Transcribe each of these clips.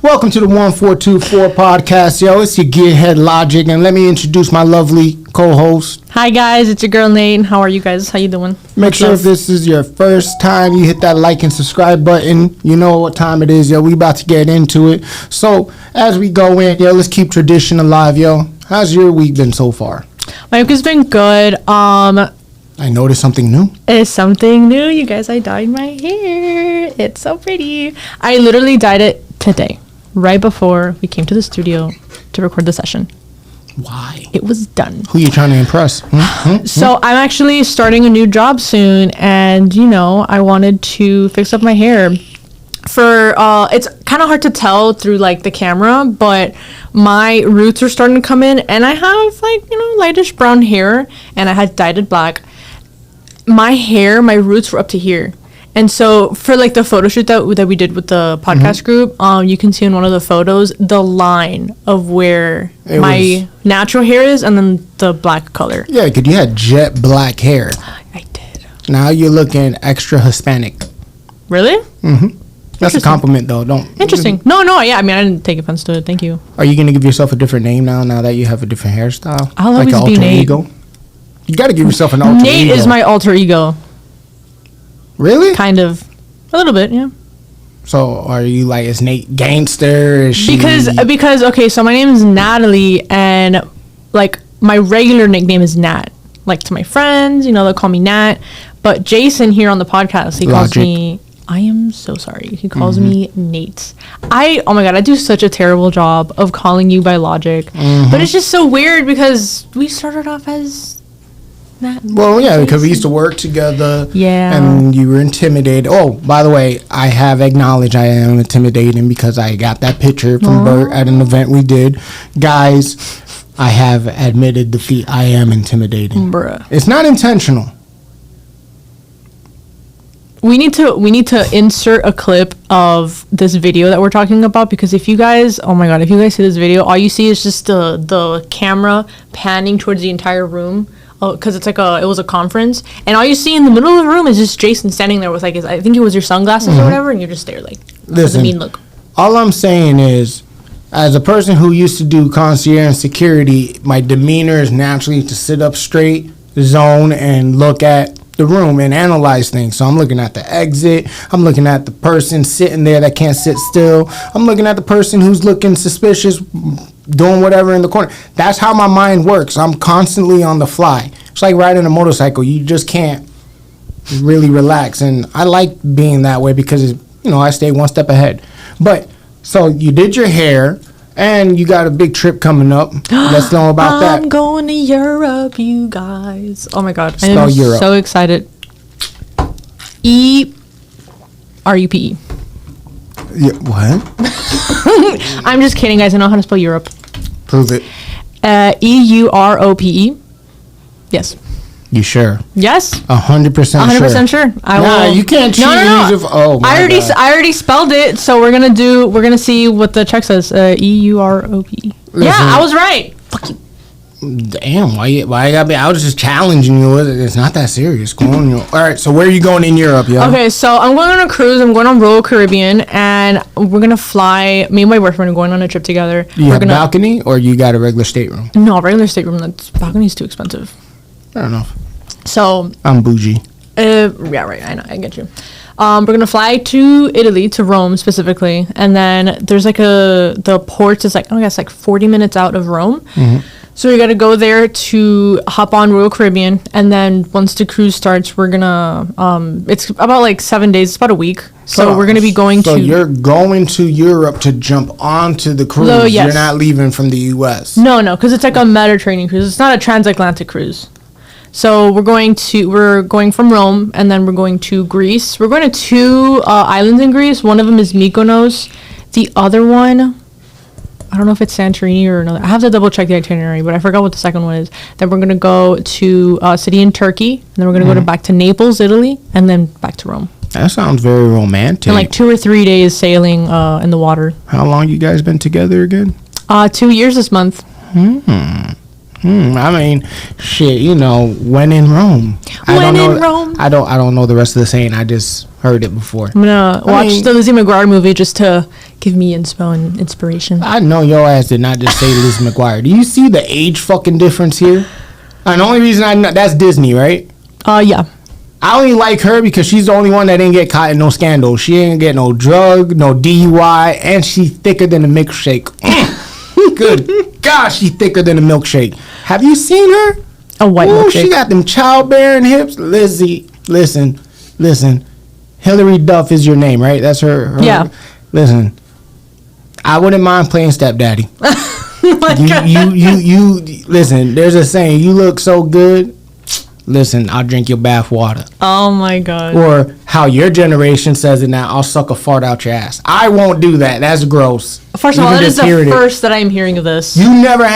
Welcome to the 1424 podcast, yo. It's your Gearhead Logic, and let me introduce my lovely co-host. Hi guys, it's your girl Nate. How are you guys? How you doing? Make sure if this is your first time, you hit that like and subscribe button. You know what time it is, yo. We about to get into it. So as we go in, yo, let's keep tradition alive, yo. How's your week been so far? My week has been good. I noticed something new. It's something new, you guys. I dyed my hair. It's so pretty. I literally dyed it today, right before we came to the studio to record the session. Why? It was done. Who you trying to impress? So I'm actually starting a new job soon, and I wanted to fix up my hair. It's kind of hard to tell through like the camera, but my roots are starting to come in, and I have lightish brown hair, and I had dyed it black. My roots were up to here. And so for like the photo shoot that we did with the podcast group, you can see in one of the photos the line of where my natural hair is and then the black color. Yeah, because you had jet black hair. I did. Now you're looking extra Hispanic. Really? Mm-hmm. That's a compliment, though. Interesting. No, yeah. I mean, I didn't take offense to it. Thank you. Are you going to give yourself a different name now that you have a different hairstyle? I'll always like an be alter Nate. ego? You got to give yourself an alter ego. Nate is my alter ego. Really? Kind of. A little bit, yeah. So are you like, is Nate gangster? Is she... Because okay, so my name is Natalie, and like my regular nickname is Nat. Like to my friends, they'll call me Nat. But Jason here on the podcast, he calls me... I am so sorry. He calls me Nate. Oh my God, I do such a terrible job of calling you by Logic. But it's just so weird because we started off as Nat. Well, yeah, because we used to work together. Yeah. And you were intimidated. Oh, by the way, I have acknowledged I am intimidating because I got that picture from Bert at an event we did. Guys, I have admitted defeat. I am intimidating. Bruh. It's not intentional. We need to insert a clip of this video that we're talking about, because if you guys see this video, all you see is just the camera panning towards the entire room, because it was a conference, and all you see in the middle of the room is just Jason standing there with like I think it was your sunglasses or whatever, and you're just there like, listen, mean look. All I'm saying is, as a person who used to do concierge and security, my demeanor is naturally to sit up straight, zone, and look at the room and analyze things. So I'm looking at the exit, I'm looking at the person sitting there that can't sit still, I'm looking at the person who's looking suspicious, doing whatever in the corner. That's how my mind works. I'm constantly on the fly. It's like riding a motorcycle. You just can't really relax, and I like being that way because I stay one step ahead. But so you did your hair, and you got a big trip coming up. Let's know about that. I'm going to Europe, you guys. Oh my God. Spell I'm Europe. So excited. E-R-U-P-E. Yeah, what? I'm just kidding, guys. I know how to spell Europe. Prove it. E-U-R-O-P-E. Yes. You sure? Yes. 100% sure. 100% sure. I will. You can't cheat. No. Oh my God. I already spelled it, so we're gonna see what the check says. E-U-R-O-P-E. Yeah, I was right. Fuck you. Damn, why you gotta be? I was just challenging you. It's not that serious. Go on, yo. All right, so where are you going in Europe, yo? Okay, so I'm going on a cruise. I'm going on Royal Caribbean, and we're gonna fly. Me and my boyfriend are going on a trip together. You have a balcony, or you got a regular stateroom? No, regular stateroom. That balcony's too expensive. I don't know. So I'm bougie. Yeah, right. I know. I get you. We're gonna fly to Italy, to Rome specifically, and then there's like the port is like, I guess like 40 minutes out of Rome. So we got to go there to hop on Royal Caribbean, and then once the cruise starts, we're gonna it's about like 7 days. It's about a week. So we're gonna be going to. So you're going to Europe to jump onto the cruise. Yes. You're not leaving from the U.S. No, because it's like a Mediterranean cruise. It's not a transatlantic cruise. So we're going from Rome, and then we're going to Greece. We're going to two islands in Greece. One of them is Mykonos. The other one, I don't know if it's Santorini or another. I have to double check the itinerary, but I forgot what the second one is. Then we're going to go to a city in Turkey, and then we're going to go back to Naples, Italy, and then back to Rome. That sounds very romantic. And like 2 or 3 days sailing in the water. How long you guys been together again? 2 years this month. I mean, shit. You know, when in Rome. When in Rome. I don't know the rest of the saying. I just heard it before. I'm gonna watch mean- the Lizzie McGuire movie just to give me inspo and inspiration. I know your ass did not just say Liz McGuire. Do you see the age fucking difference here? And the only reason I know that's Disney, right? Yeah. I only like her because she's the only one that didn't get caught in no scandal. She didn't get no drug, no DUI, and she thicker than a milkshake. Good gosh, she thicker than a milkshake. Have you seen her? A white Ooh, milkshake. she got them childbearing hips. Lizzie, listen. Hillary Duff is your name, right? That's her. Yeah. Listen, I wouldn't mind playing stepdaddy. you listen. There's a saying: you look so good. Listen, I'll drink your bath water. Oh my god. Or how your generation says it now: I'll suck a fart out your ass. I won't do that. That's gross. First of all, Even that is just hearing the it. first that I'm hearing of this. You never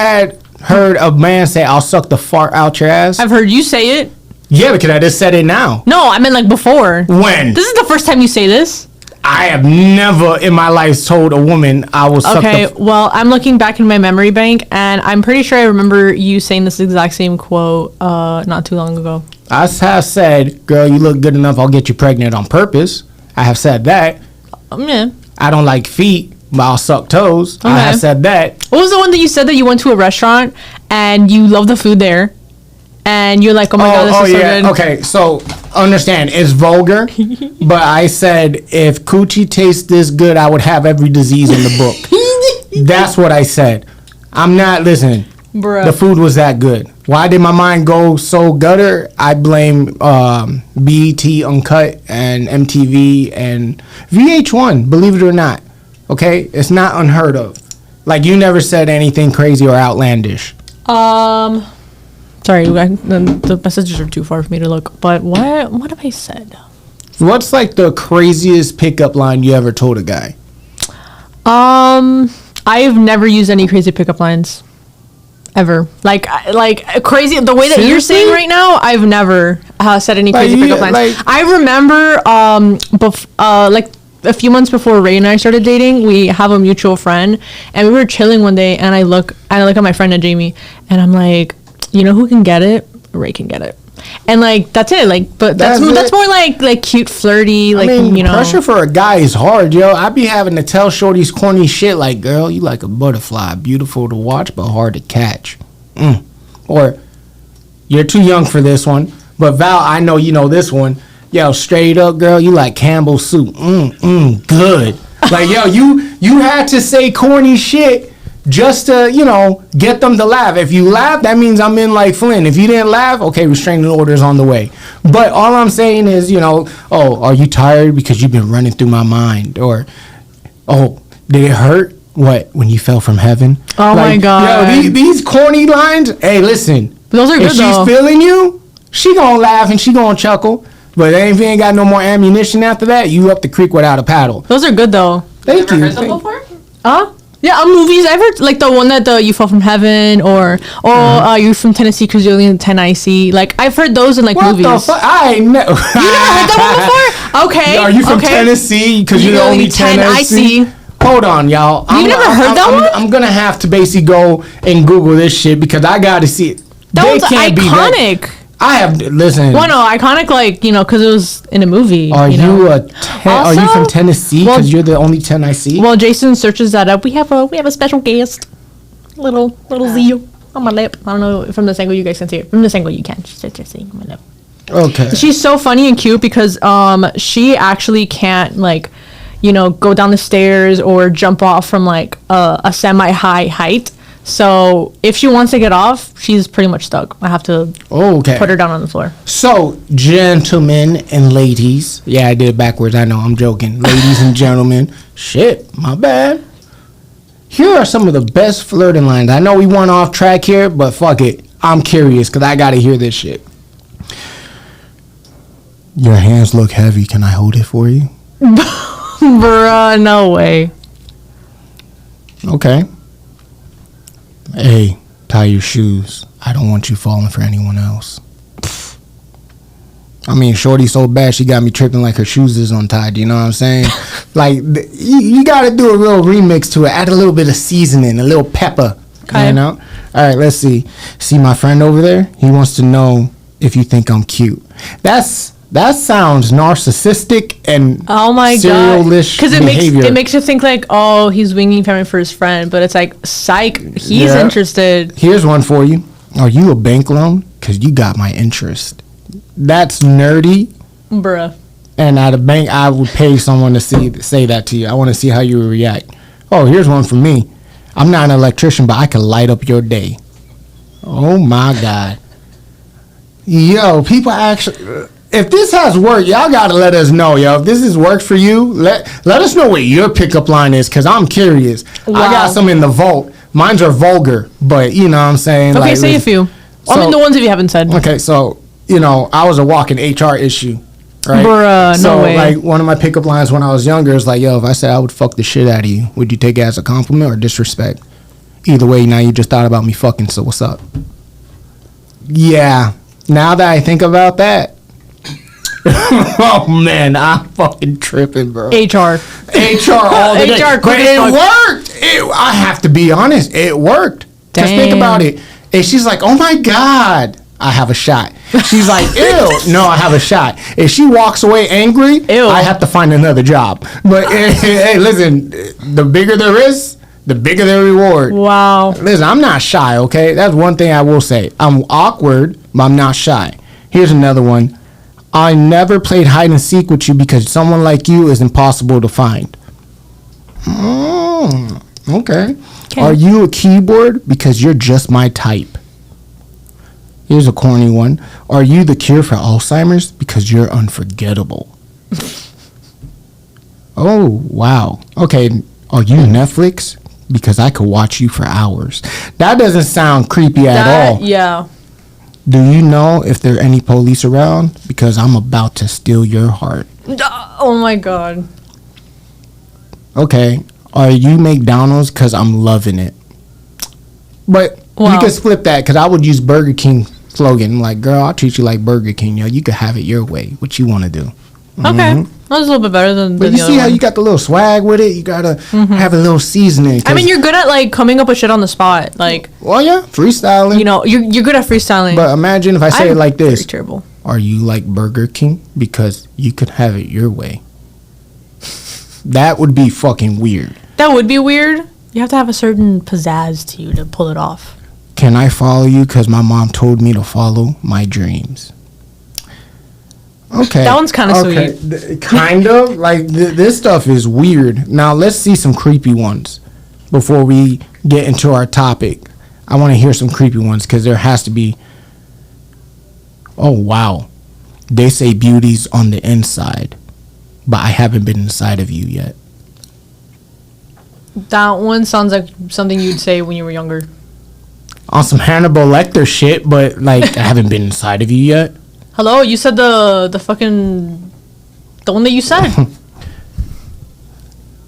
heard a man say, "I'll suck the fart out your ass." I've heard you say it. Yeah, because I just said it now. No, I meant like before. When? This is the first time you say this. I have never in my life told a woman I will suck Okay, the... well, I'm looking back in my memory bank, and I'm pretty sure I remember you saying this exact same quote not too long ago. I have said, girl, you look good enough, I'll get you pregnant on purpose. I have said that. Yeah. I don't like feet, but I'll suck toes. I Okay. have said that. What was the one that you said that you went to a restaurant and you love the food there, and you're like, oh my god, this is so good. Okay, so understand, it's vulgar, but I said if coochie tastes this good, I would have every disease in the book. That's what I said. I'm not listening. Bruh. The food was that good. Why did my mind go so gutter? I blame BET Uncut and MTV and VH1, believe it or not. Okay? It's not unheard of. Like, you never said anything crazy or outlandish. Sorry, the messages are too far for me to look. But what have I said? What's like the craziest pickup line you ever told a guy? I've never used any crazy pickup lines, ever. Like crazy. The way that you're Seriously? saying right now, I've never said any crazy you- pickup lines. like- I remember, like a few months before Ray and I started dating, we have a mutual friend, and we were chilling one day, and I look at my friend Jamie, and I'm like, you know who can get it? Ray can get it. And like that's it. Like, but that's That's it. more like cute, flirty. Like, I mean, you know. pressure for a guy is hard, yo. I be having to tell shorties corny shit like, girl, you like a butterfly, beautiful to watch but hard to catch. Or, you're too young for this one, but Val, I know you know this one. Yo, straight up, girl, you like Campbell's soup. Good. Like, yo, you had to say corny shit just to, you know, get them to laugh. If you laugh, that means I'm in like Flynn. If you didn't laugh, okay, restraining orders on the way. But all I'm saying is, you know, oh, are you tired because you've been running through my mind? Or, oh, did it hurt? What, when you fell from heaven? Oh my God. Yo, these corny lines, hey, listen. Those are if good, she's though. feeling you, she gonna laugh and she gonna chuckle. But if you ain't got no more ammunition after that, you up the creek without a paddle. Those are good though. Thank you. Yeah, movies. I've heard like the one that you fell from heaven, or you're from Tennessee because you're only in 10 IC. Like I've heard those in like What movies. the fuck? I ain't know. You never heard that one before? Okay. Are you from okay. Tennessee? Because you're the only 10 IC. Hold on, y'all. You never heard that one? I'm gonna have to basically go and Google this shit because I gotta see it. That They one's can't be that- iconic. I have listen. Well, no, iconic, like, you know, because it was in a movie. Are you you know? are you from Also- Tennessee? well- Because you're the only 10 I see. Well, Jason searches that up. We have a special guest, little Zio on my lip. I don't know from this angle you guys can see it. From this angle you can. She's just seeing my lip. Okay. She's so funny and cute because she actually can't, like, you know, go down the stairs or jump off from like a semi-high height. So if she wants to get off, she's pretty much stuck. I have to Okay. put her down on the floor. So, gentlemen and ladies. Yeah, I did it backwards. I know. I'm joking. Ladies and gentlemen. Shit, my bad. Here are some of the best flirting lines. I know we went off track here, but fuck it. I'm curious because I got to hear this shit. Your hands look heavy. Can I hold it for you? Bruh, no way. Okay. Hey, tie your shoes. I don't want you falling for anyone else. I mean, shorty so bad she got me tripping like her shoes is untied. You know what I'm saying? Like, you got to do a real remix to it. Add a little bit of seasoning, a little pepper. Okay. You know? All right, let's see. See my friend over there? He wants to know if you think I'm cute. That sounds narcissistic and Oh my god! serial-ish Because behavior. it makes you think like, oh, he's winging family for his friend, but it's like, psych, he's Yeah. interested. Here's one for you. Are you a bank loan? Because you got my interest. That's nerdy. Bruh. And at a bank, I would pay someone to say that to you. I want to see how you would react. Oh, here's one for me. I'm not an electrician, but I can light up your day. Oh my God. Yo, people actually. If this has worked, y'all gotta let us know, yo. If this has worked for you, let us know what your pickup line is, cause I'm curious. I Wow. got some in the vault. Mine's are vulgar, but you know what I'm saying. Okay, like, say a few. I mean, So- the ones that you haven't said. Okay, so I was a walking HR issue, right? Bruh, no so, way. like, one of my pickup lines when I was younger is like, yo, if I said I would fuck the shit out of you, would you take it as a compliment or disrespect? Either way, now you just thought about me fucking, so what's up? Yeah, now that I think about that, oh man, I'm fucking tripping, bro. HR. HR all the day. HR But quick as it fuck. worked. I have to be honest, it worked. Just think Damn. about it. And she's like, oh my God, I have a shot. She's like, ew, no, I have a shot. If she walks away angry, Ew. I have to find another job. But hey, listen, the bigger the risk, the bigger the reward. Wow. Listen, I'm not shy, okay? That's one thing I will say. I'm awkward, but I'm not shy. Here's another one. I never played hide and seek with you because someone like you is impossible to find. Okay. Are you a keyboard? Because you're just my type. Here's a corny one. Are you the cure for Alzheimer's? Because you're unforgettable. Oh, wow. Okay. Are you Netflix? Because I could watch you for hours. That doesn't sound creepy at all. Yeah. Do you know if there are any police around? Because I'm about to steal your heart. Oh my god. Okay. Are you McDonald's? Because I'm loving it. But you Wow. could flip that because I would use Burger King slogan. Like, girl, I'll treat you like Burger King. Yo, you could have it your way. What you want to do. Okay. That was a little bit better than But the you other see how one. you got the little swag with it? You got to have a little seasoning. I mean, 'cause- you're good at like coming up with shit on the spot. Like, well, yeah, freestyling. you know, you're good at freestyling. But imagine if I say I'm it like this. very terrible. Are you like Burger King? Because you could have it your way. That would be fucking weird. That would be weird. You have to have a certain pizzazz to you to pull it off. Can I follow you? Because my mom told me to follow my dreams. Okay. That one's kinda sweet. Kind of. Like, this stuff is weird. Now, let's see some creepy ones before we get into our topic. I want to hear some creepy ones because there has to be. Oh, wow. They say beauty's on the inside, but I haven't been inside of you yet. That one sounds like something you'd say when you were younger. On some Hannibal Lecter shit, but like, I haven't been inside of you yet. Hello, you said the fucking the one that you said.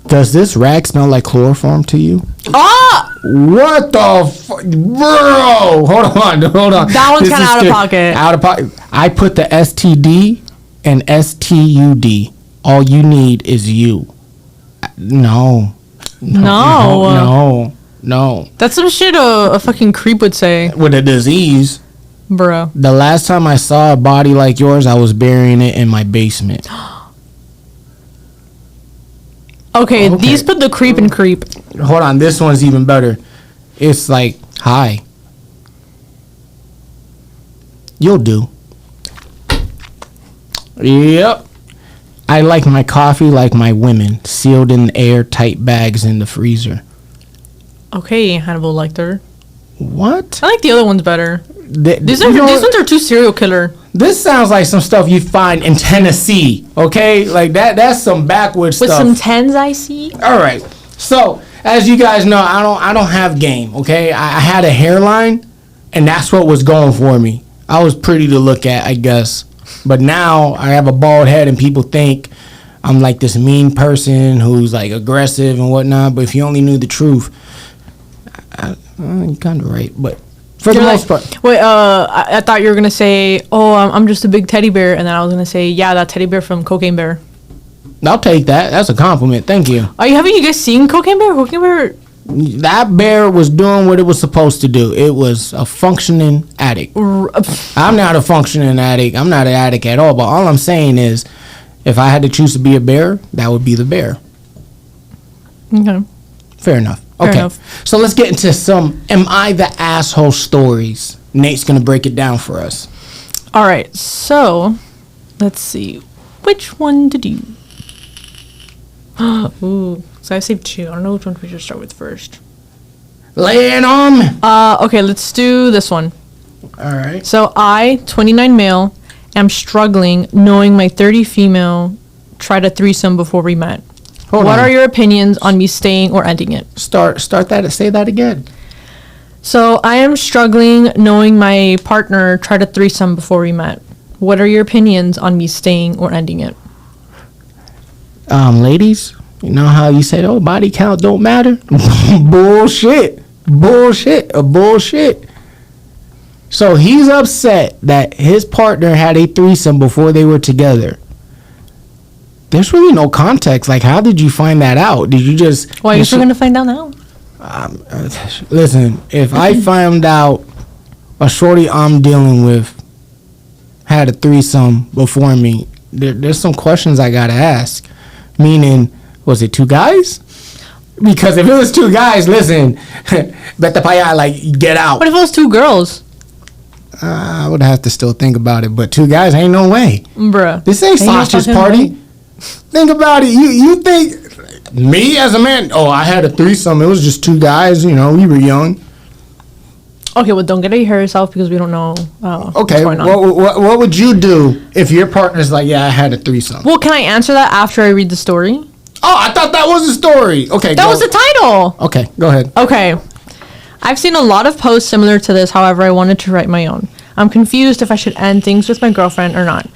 Does this rag smell like chloroform to you? Ah! What the fuck? Bro! Hold on. That one's This kinda is out of scary. pocket. Out of pocket. I put the STD and STUD. All you need is you. No. No. No. That's some shit a fucking creep would say, With a disease. bro. The last time I saw a body like yours, I was burying it in my basement. Okay, Okay. these put the creep and creep. Hold on, this one's even better. It's like, hi. You'll do. Yep. I like my coffee like my women, sealed in airtight bags in the freezer. Okay, Hannibal Lecter. What? I like the other ones better. These You know, ones are too serial killer. this sounds like some stuff you find in Tennessee, okay? Like that's some backwoods With stuff. some tens, I see. All right. So, as you guys know, I don't have game, okay? I had a hairline, and that's what was going for me. I was pretty to look at, I guess. But now I have a bald head, and people think I'm like this mean person who's like aggressive and whatnot. But if you only knew the truth, you're kind of right. But for the You're most like, part, wait, I thought you were gonna say, "Oh, I'm just a big teddy bear," and then I was gonna say, "Yeah, that teddy bear from Cocaine Bear." I'll take that. That's a compliment. Thank you. Haven't you guys seen Cocaine Bear? Cocaine Bear That bear was doing what it was supposed to do. It was a functioning addict. I'm not a functioning addict. I'm not an addict at all. But all I'm saying is, if I had to choose to be a bear, that would be the bear. Okay. Fair enough. Fair Okay. enough. So let's get into some Am I the Asshole stories. Nate's going to break it down for us. All right. So, let's see. Which one did you? Ooh. So I saved 2. I don't know which one we should start with first. Lay it on me. Okay, let's do this one. All right. So I, 29 male, am struggling knowing my 30 female tried a threesome before we met. Hold What on. are your opinions on me staying or ending it? Start that. Say that again. So I am struggling knowing my partner tried a threesome before we met. What are your opinions on me staying or ending it? Ladies, you know how you said, oh, body count don't matter? Bullshit. So he's upset that his partner had a threesome before they were together. There's really no context. Like, how did you find that out? Did you just... Well, I guess we're gonna find out now. Listen, if I found out a shorty I'm dealing with had a threesome before me, there's some questions I gotta ask. Meaning, was it 2 guys? Because if it was 2 guys, listen, bet the paya, like, get out. What if it was 2 girls? I would have to still think about it, but 2 guys ain't no way. Bruh. This ain't Ain't no Sasha's fucking party. way. Think about it. You think me as a man? Oh, I had a threesome. It was just 2 guys. You know, we were young. Okay, well, don't get ahead of yourself because we don't know Okay, what's going on. what would you do if your partner's like, yeah, I had a threesome? Well, can I answer that after I read the story? Oh, I thought that was a story. Okay, That was the title. Okay, go ahead. Okay. I've seen a lot of posts similar to this, however, I wanted to write my own. I'm confused if I should end things with my girlfriend or not.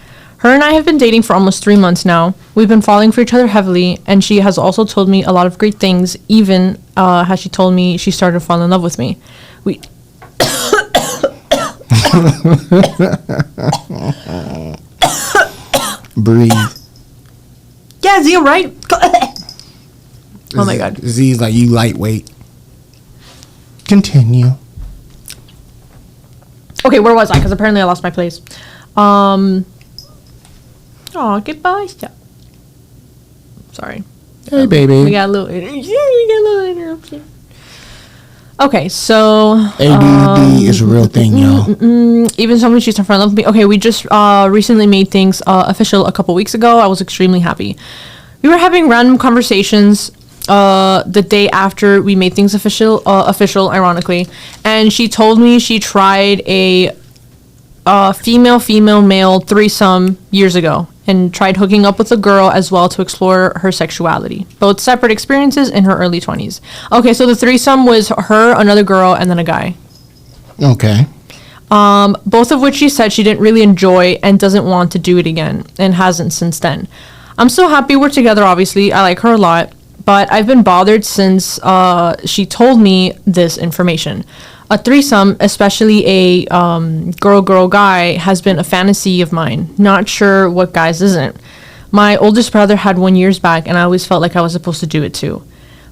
Her and I have been dating for almost 3 months now. We've been falling for each other heavily, and she has also told me a lot of great things, even has she told me she started to fall in love with me. We... Breathe. Yeah, Z, right? Oh my God. Z's like, you lightweight. Continue. Okay, where was I? Because apparently I lost my place. Oh, goodbye. Step. Sorry. Hey, baby. We got a little interruption. Okay, so ADD is a real thing, y'all. even somebody she's in front of me. Okay, we just recently made things official a couple weeks ago. I was extremely happy. We were having random conversations the day after we made things official, ironically, and she told me she tried a female male threesome years ago and tried hooking up with a girl as well to explore her sexuality. Both separate experiences in her early 20s. Okay, so the threesome was her, another girl, and then a guy. Okay. Both of which she said she didn't really enjoy and doesn't want to do it again and hasn't since then. I'm so happy we're together, obviously. I like her a lot, but I've been bothered since she told me this information. A threesome, especially a girl guy, has been a fantasy of mine. Not sure what guys isn't. My oldest brother had one years back, and I always felt like I was supposed to do it too.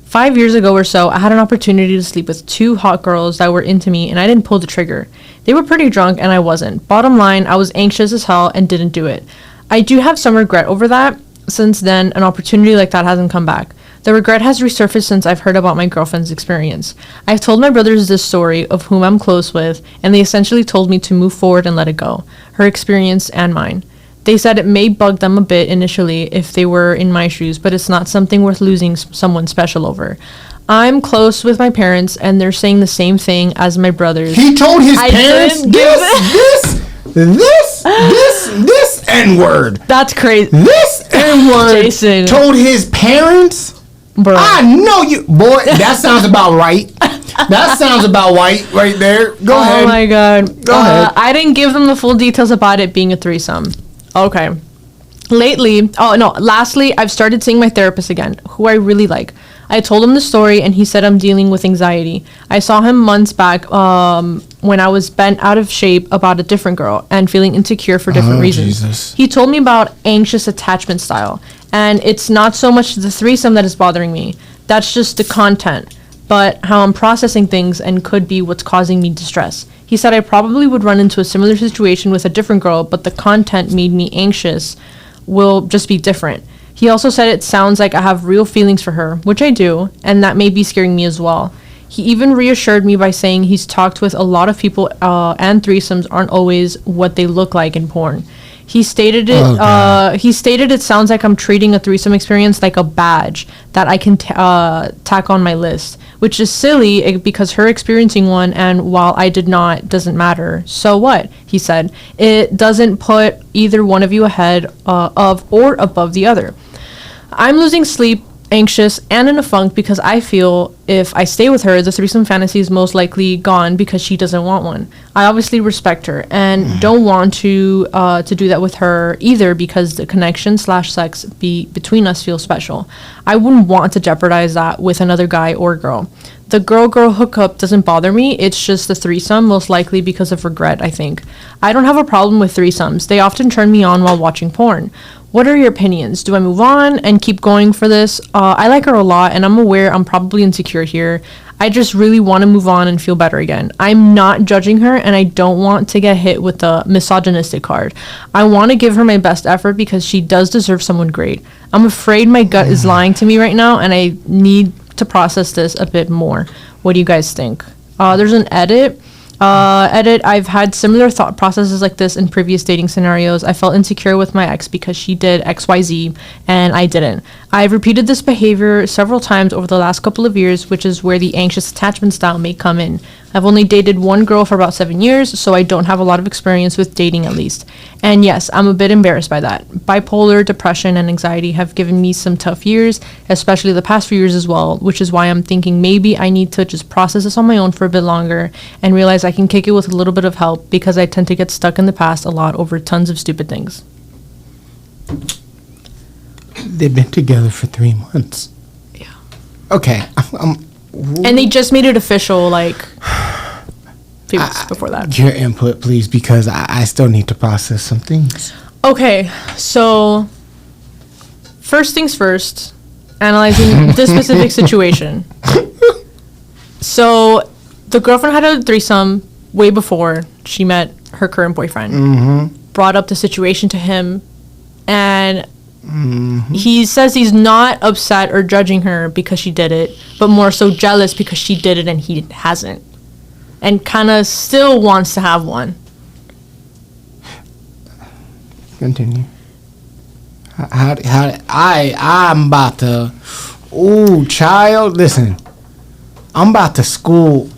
5 years ago or so, I had an opportunity to sleep with 2 hot girls that were into me, and I didn't pull the trigger. They were pretty drunk, and I wasn't. Bottom line, I was anxious as hell and didn't do it. I do have some regret over that. Since then, an opportunity like that hasn't come back. The regret has resurfaced since I've heard about my girlfriend's experience. I've told my brothers this story, of whom I'm close with, and they essentially told me to move forward and let it go. Her experience and mine. They said it may bug them a bit initially if they were in my shoes, but it's not something worth losing someone special over. I'm close with my parents, and they're saying the same thing as my brothers. He told his I parents didn't give this N-word. That's crazy. This N-word Jason. told his parents? Bro. I know you. Boy, that sounds about right. That sounds about right there. Go ahead. Oh my God. Go ahead. I didn't give them the full details about it being a threesome. Okay. Lastly, I've started seeing my therapist again, who I really like. I told him the story, and he said I'm dealing with anxiety. I saw him months back when I was bent out of shape about a different girl and feeling insecure for different reasons. Jesus. He told me about anxious attachment style, and it's not so much the threesome that is bothering me. That's just the content. but how I'm processing things and could be what's causing me distress. He said I probably would run into a similar situation with a different girl, but the content made me anxious will just be different. He also said it sounds like I have real feelings for her, which I do, and that may be scaring me as well. He even reassured me by saying he's talked with a lot of people and threesomes aren't always what they look like in porn. He stated it. He stated it sounds like I'm treating a threesome experience like a badge that I can tack on my list, which is silly because her experiencing one, and while I did not, doesn't matter. So what? He said it doesn't put either one of you ahead of or above the other. I'm losing sleep, anxious, and in a funk because I feel if I stay with her, the threesome fantasy is most likely gone because she doesn't want one. I obviously respect her and don't want to do that with her either because the connection / sex between us feels special. I wouldn't want to jeopardize that with another guy or girl. The girl-girl hookup doesn't bother me. It's just the threesome, most likely because of regret, I think. I don't have a problem with threesomes. They often turn me on while watching porn. What are your opinions? Do I move on and keep going for this? I like her a lot, and I'm aware I'm probably insecure here. I just really want to move on and feel better again. I'm not judging her, and I don't want to get hit with the misogynistic card. I want to give her my best effort because she does deserve someone great. I'm afraid my gut is lying to me right now, and I need to process this a bit more. What do you guys think? There's an edit. I've had similar thought processes like this in previous dating scenarios. I felt insecure with my ex because she did XYZ and I didn't. I've repeated this behavior several times over the last couple of years, which is where the anxious attachment style may come in. I've only dated one girl for about 7 years, so I don't have a lot of experience with dating at least. And yes, I'm a bit embarrassed by that. Bipolar, depression, and anxiety have given me some tough years, especially the past few years as well, which is why I'm thinking maybe I need to just process this on my own for a bit longer and realize I can kick it with a little bit of help because I tend to get stuck in the past a lot over tons of stupid things. They've been together for 3 months. Yeah. Okay. And they just made it official, like, few weeks before that. Your input, please, because I still need to process some things. Okay, so first things first, analyzing this specific situation. So the girlfriend had a threesome way before she met her current boyfriend. Brought up the situation to him, and he says he's not upset or judging her because she did it, but more so jealous because she did it and he hasn't. And kind of still wants to have one. Continue. I'm about to... Ooh, child, listen. I'm about to school.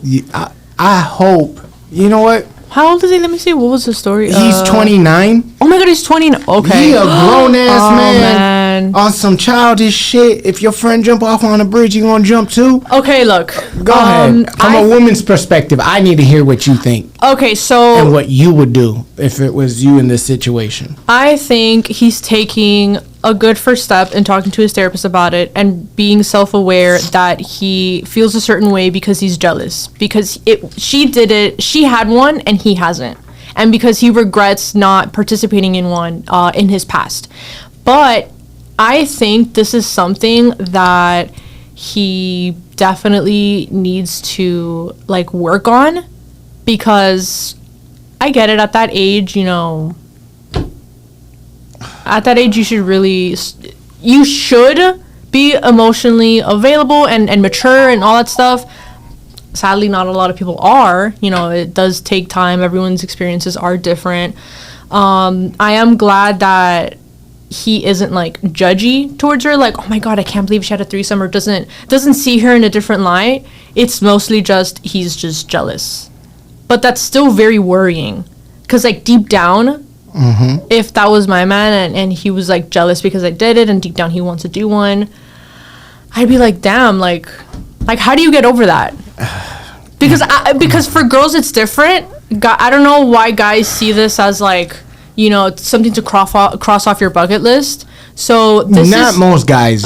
I hope... You know what? How old is he? Let me see. What was the story? He's 29. Oh my god, he's 29. Okay. He a grown-ass man. On some childish shit. If your friend jump off on a bridge, you gonna jump too? Okay, look. Go ahead. From a woman's perspective, I need to hear what you think. Okay, so... And what you would do if it was you in this situation. I think he's taking a good first step in talking to his therapist about it and being self-aware that he feels a certain way because he's jealous. Because she did it, she had one and he hasn't. And because he regrets not participating in one in his past. But I think this is something that he definitely needs to like work on, because I get it, at that age, you know, at that age you should be emotionally available and mature and all that stuff. Sadly, not a lot of people are. You know, it does take time. Everyone's experiences are different. I am glad that he isn't like judgy towards her, like, oh my god, I can't believe she had a threesome, or doesn't see her in a different light. It's mostly just he's just jealous. But that's still very worrying, because like deep down, if that was my man and he was like jealous because I did it and deep down he wants to do one, I'd be like, damn, like how do you get over that? Because for girls it's different. I don't know why guys see this as like, you know, something to cross off your bucket list. So this not is most guys.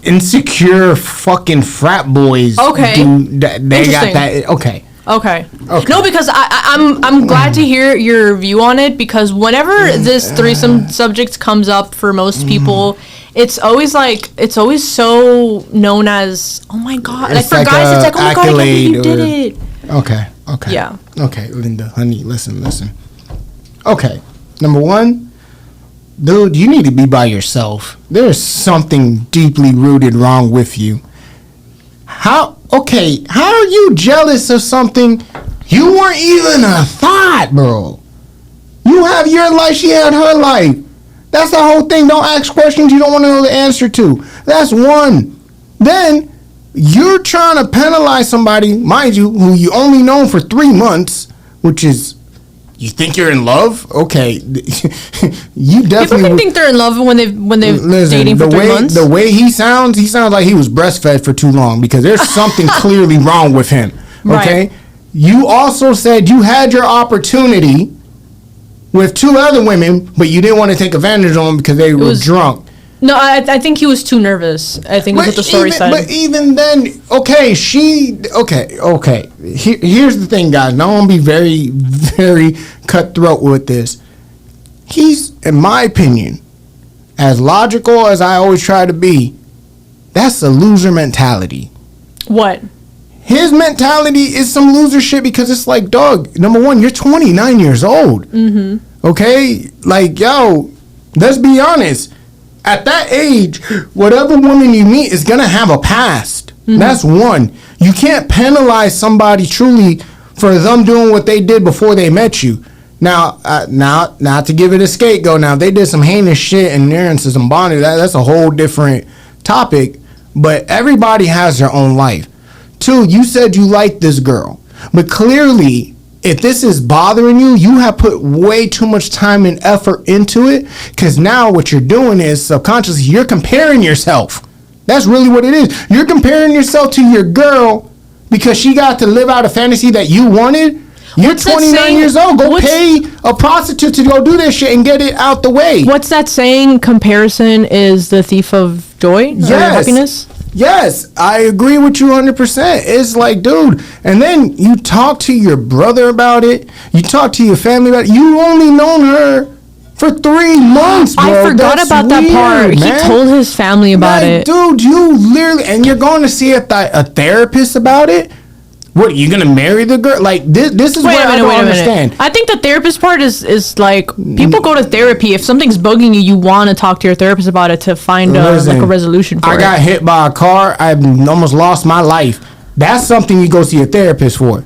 Insecure fucking frat boys. Okay. They got that. Okay. Okay. No, because I'm glad to hear your view on it, because whenever this threesome subject comes up for most people, it's always so known as, oh my god, like It's for like guys it's a like, oh my god, I can't believe you accolade did or- it. Okay. Okay. Yeah. Okay, Linda, honey, listen. Okay, number one, dude, you need to be by yourself. There's something deeply rooted wrong with you. How are you jealous of something you weren't even a thought, bro? You have your life, she had her life. That's the whole thing. Don't ask questions you don't want to know the answer to. That's one. Then you're trying to penalize somebody, mind you, who you only known for 3 months, which is, you think you're in love? Okay, you People definitely can think they're in love when they've Listen, dating for the 3 way, months. The way he sounds like he was breastfed for too long because there's something clearly wrong with him. Okay? Right. You also said you had your opportunity with 2 other women, but you didn't want to take advantage of them because they were was- drunk. No, I think he was too nervous. I think that's what the story said. But even then, okay, here's the thing, guys. Now I'm gonna be very, very cutthroat with this. He's, in my opinion, as logical as I always try to be, that's a loser mentality. What? His mentality is some loser shit because it's like, dog, number one, you're 29 years old. Mm-hmm. Okay? Like, yo, let's be honest. At that age, whatever woman you meet is going to have a past. Mm-hmm. That's one. You can't penalize somebody truly for them doing what they did before they met you. Now, not to give it a scapegoat. Now, if they did some heinous shit and they're into some bondage, that's a whole different topic. But everybody has their own life. 2, you said you liked this girl. But clearly, if this is bothering you, you have put way too much time and effort into it. Because now what you're doing is subconsciously, you're comparing yourself. That's really what it is. You're comparing yourself to your girl because she got to live out a fantasy that you wanted. You're What's that 29 saying? years old. Go What's- pay a prostitute to go do this shit and get it out the way. What's that saying? Comparison is the thief of joy or happiness. Yes, I agree with you 100%. It's like, dude, and then you talk to your brother about it. You talk to your family about it. You only known her for 3 months, bro. I forgot That's about that part. weird, He man. told his family about Like, it. dude, you literally, and you're going to see a therapist about it? What, you gonna marry the girl? Like, this is what I don't understand. I think the therapist part is like, people go to therapy. If something's bugging you, you want to talk to your therapist about it to find like a Listen, resolution for I it. got hit by a car. I almost lost my life. That's something you go see a therapist for.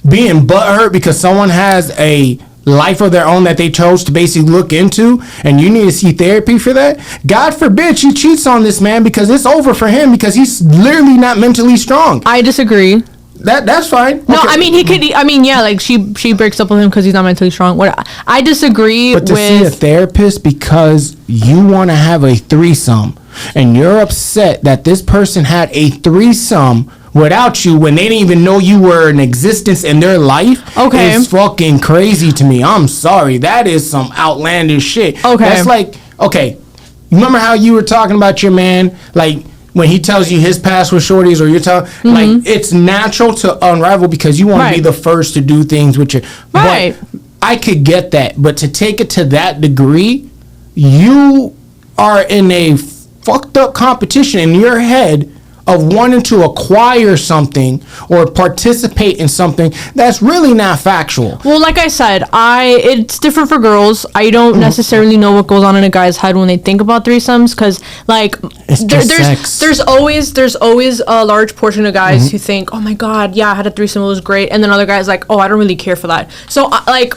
Being butthurt because someone has a life of their own that they chose to basically look into, and you need to see therapy for that. God forbid she cheats on this man because it's over for him because he's literally not mentally strong. I disagree. That's fine. No, Okay. I mean he could. I mean, yeah, like she breaks up with him because he's not mentally strong. What I disagree But to see a with. therapist because you want to have a threesome and you're upset that this person had a threesome without you when they didn't even know you were in existence in their life Okay. is fucking crazy to me. I'm sorry. That is some outlandish shit. Okay. That's like, okay, remember how you were talking about your man, like, when he tells you his past with shorties, or you're telling, like, it's natural to unravel because you want to be Right. the first to do things with your, Right. But I could get that, but to take it to that degree, you are in a fucked up competition in your head of wanting to acquire something or participate in something that's really not factual. Well, like I said, it's different for girls. I Mm-hmm. don't necessarily know what goes on in a guy's head when they think about threesomes, because like It's just sex. there's always a large portion of guys who think, oh my god, yeah, I had a threesome, it was great, and then other guys like, oh, I don't really care for that. So like,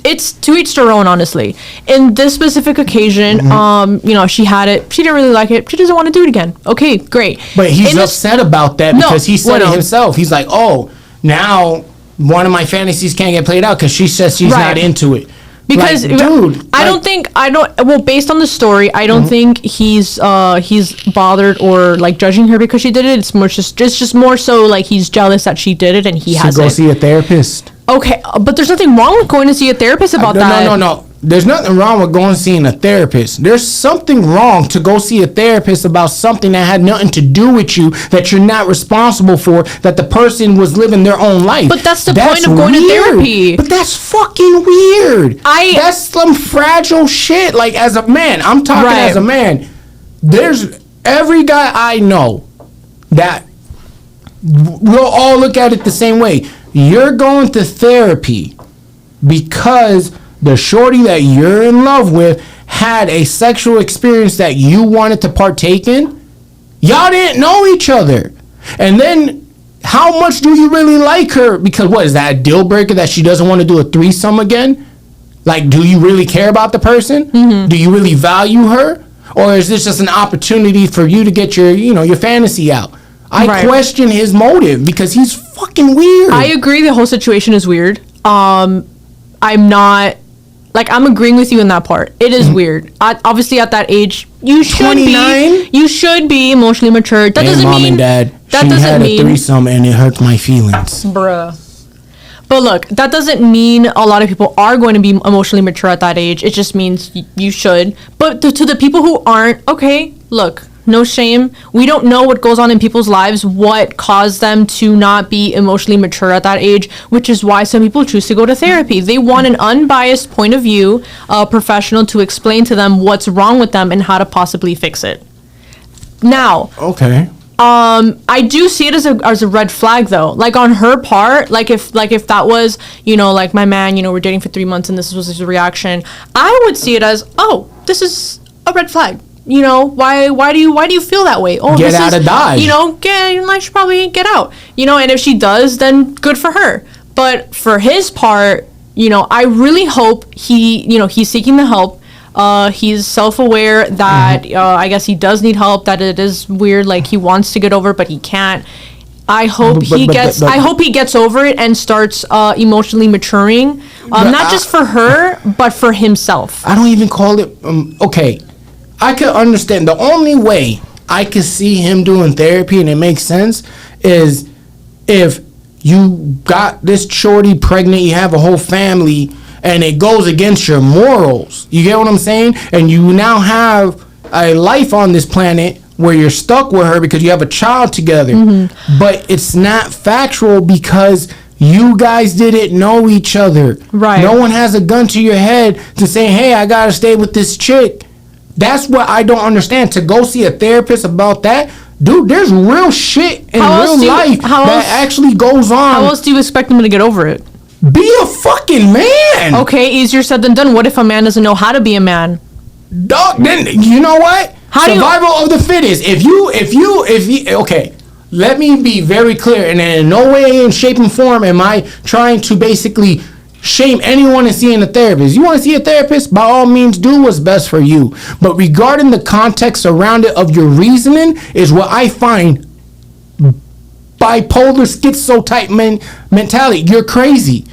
it's to each their own, honestly. In this specific occasion, you know, she had it, she didn't really like it, she doesn't want to do it again. Okay, great. But he's In this- upset about that No, because he said well, it no. himself. He's like, oh, now one of my fantasies can't get played out because she says she's Right. not into it. Because Like, dude, well, based on the story, I don't think he's bothered or like judging her because she did it. It's just more so like he's jealous that she did it and he should has go it. see a therapist. Okay, but there's nothing wrong with going to see a therapist about that. No. There's nothing wrong with going and seeing a therapist. There's something wrong to go see a therapist about something that had nothing to do with you, that you're not responsible for, that the person was living their own life. But that's the point of going to therapy. But that's fucking weird. That's some fragile shit. Like, as a man, I'm talking Right. as a man. there's every guy I know that we'll all look at it the same way. You're going to therapy because the shorty that you're in love with had a sexual experience that you wanted to partake in. Y'all didn't know each other. And then how much do you really like her? Because what is that, a deal breaker that she doesn't want to do a threesome again? Like, do you really care about the person? Do you really value her? Or is this just an opportunity for you to get your fantasy out? I question his motive because he's fucking weird. I agree the whole situation is weird. I'm not, like, I'm agreeing with you in that part. It is weird. Obviously, at that age, you should 29? be emotionally mature. That doesn't mom mean and dad, that she doesn't had mean a threesome and it hurt my feelings. Bruh. But look, that doesn't mean a lot of people are going to be emotionally mature at that age. It just means you should. But to the people who aren't, okay, look, no shame. We don't know what goes on in people's lives, what caused them to not be emotionally mature at that age, which is why some people choose to go to therapy. They want an unbiased point of view, a professional to explain to them what's wrong with them and how to possibly fix it. Now, Okay. I do see it as a red flag though. Like on her part, like if that was, like my man, we're dating for 3 months and this was his reaction, I would see it as, oh, this is a red flag. Why do you feel that way? Oh, Get out of Dodge. I should probably get out. And if she does, then good for her. But for his part, I really hope he's seeking the help. He's self-aware that I guess he does need help, that it is weird, like he wants to get over it, but he can't. I hope he gets over it and starts emotionally maturing, not just for her, but for himself. I don't even call it, okay. I could understand. The only way I could see him doing therapy and it makes sense is if you got this shorty pregnant, you have a whole family, and it goes against your morals. You get what I'm saying? And you now have a life on this planet where you're stuck with her because you have a child together. But it's not factual because you guys didn't know each other. Right. No one has a gun to your head to say, hey, I gotta stay with this chick. That's what I don't understand. To go see a therapist about that, dude, there's real shit in real life that actually goes on. How else do you expect him to get over it? Be a fucking man. Okay, easier said than done. What if a man doesn't know how to be a man? Dog, then you know what? Survival of the fittest. If you, okay, let me be very clear, and in no way, in shape, and form am I trying to basically shame anyone in seeing a therapist. You want to see a therapist? By all means, do what's best for you. But regarding the context around it of your reasoning is what I find bipolar schizo type mentality. You're crazy.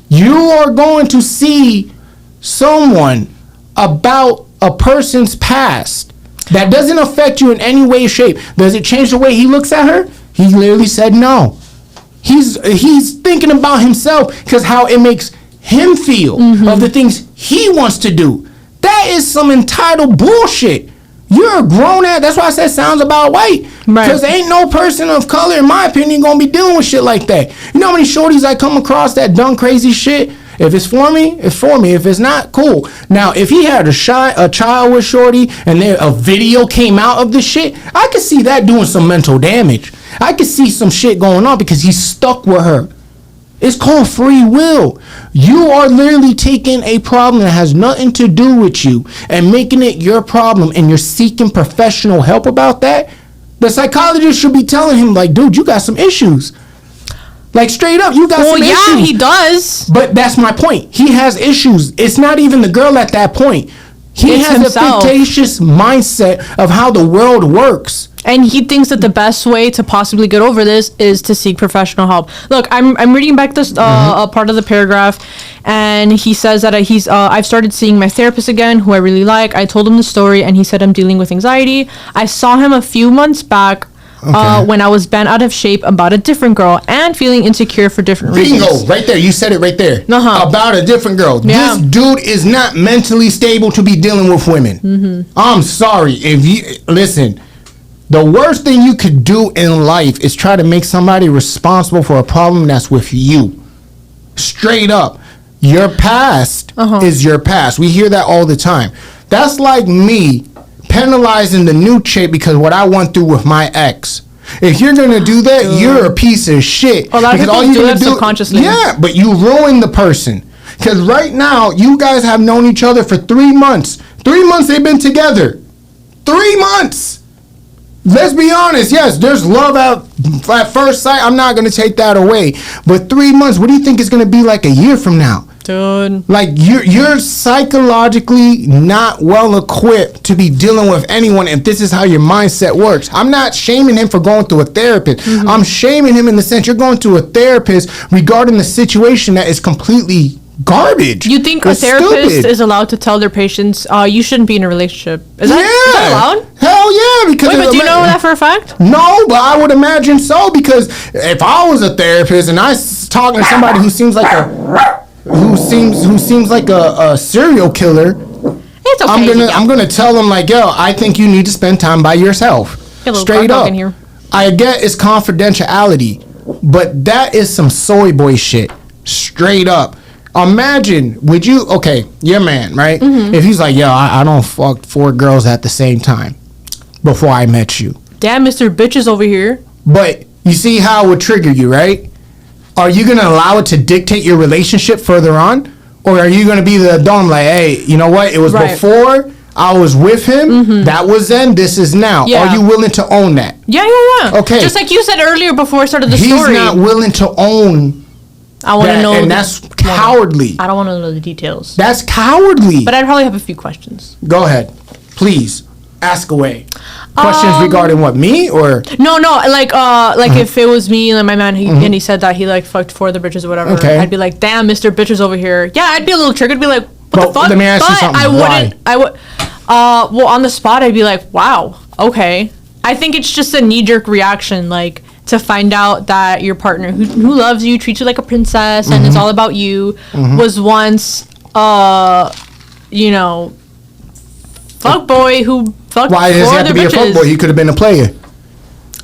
You are going to see someone about a person's past that doesn't affect you in any way or shape. Does it change the way he looks at her? He literally said no. He's thinking about himself because how it makes him feel of the things he wants to do. That is some entitled bullshit. You're a grown ass. That's why I said sounds about white. Because ain't no person of color, in my opinion, gonna be dealing with shit like that. You know how many shorties I come across that done crazy shit? If it's for me, it's for me. If it's not, cool. Now, if he had a child with shorty and a video came out of this shit, I could see that doing some mental damage. I could see some shit going on because he's stuck with her. It's called free will. You are literally taking a problem that has nothing to do with you and making it your problem, and you're seeking professional help about that. The psychologist should be telling him, like, dude, you got some issues. Like, straight up, you got some issues. Well, yeah, he does. But that's my point. He has issues. It's not even the girl at that point. He has a fictitious mindset of how the world works. And he thinks that the best way to possibly get over this is to seek professional help. Look, I'm reading back this a part of the paragraph, and he says that I've started seeing my therapist again, who I really like. I told him the story, and he said I'm dealing with anxiety. I saw him a few months back when I was bent out of shape about a different girl and feeling insecure for different reasons. Bingo, right there. You said it right there. About a different girl. Yeah. This dude is not mentally stable to be dealing with women. I'm sorry. If you listen, the worst thing you could do in life is try to make somebody responsible for a problem that's with you. Straight up. Your past is your past. We hear that all the time. That's like me penalizing the new chick because what I went through with my ex. If you're gonna do that, you're a piece of shit. A lot of Because people you're do gonna that subconsciously. Yeah, but you ruin the person. Because right now, you guys have known each other for 3 months. 3 months they've been together. 3 months. Let's be honest. Yes, there's love at first sight. I'm not gonna take that away. But 3 months, what do you think it's gonna be like a year from now? Dude. Like you're psychologically not well equipped to be dealing with anyone if this is how your mindset works. I'm not shaming him for going through a therapist. I'm shaming him in the sense you're going to a therapist regarding the situation that is completely garbage. You think It's a therapist stupid. is allowed to tell their patients, you shouldn't be in a relationship? Is that allowed? Hell yeah, because Wait, but do you know that for a fact? No, but I would imagine so, because if I was a therapist and I was talking to somebody who seems like a serial killer, It's okay. I'm gonna tell them like, yo, I think you need to spend time by yourself. Get a little Straight dog up. in here. I get it's confidentiality, but that is some soy boy shit. Straight up. Imagine, would you? Okay, your man, right? Mm-hmm. If he's like, yo, I don't fuck 4 girls at the same time before I met you. Damn, Mr. Bitches over here. But you see how it would trigger you, right? Are you going to allow it to dictate your relationship further on? Or are you going to be the dumb like, hey, you know what? It was Right. before I was with him. That was then. This is now. Yeah. Are you willing to own that? Yeah. Okay. Just like you said earlier before I started the He's story. not willing to own I want to that, know. and that's cowardly. I don't want to know the details. That's cowardly. But I'd probably have a few questions. Go ahead. Please. Ask away. Questions regarding what, me or? No, like if it was me and my man, and he said that he like fucked 4 other bitches or whatever, Okay. I'd be like, damn, Mr. Bitches over here. Yeah, I'd be a little triggered. Be like, what But the fuck? let me ask you But something. I wouldn't. Why? I would. Well, on the spot, I'd be like, wow, okay. I think it's just a knee-jerk reaction, like to find out that your partner who loves you, treats you like a princess, and it's all about you, was once, fuck boy who fucked Why does 4 he have other to be a bitches. fuckboy? He could have been a player.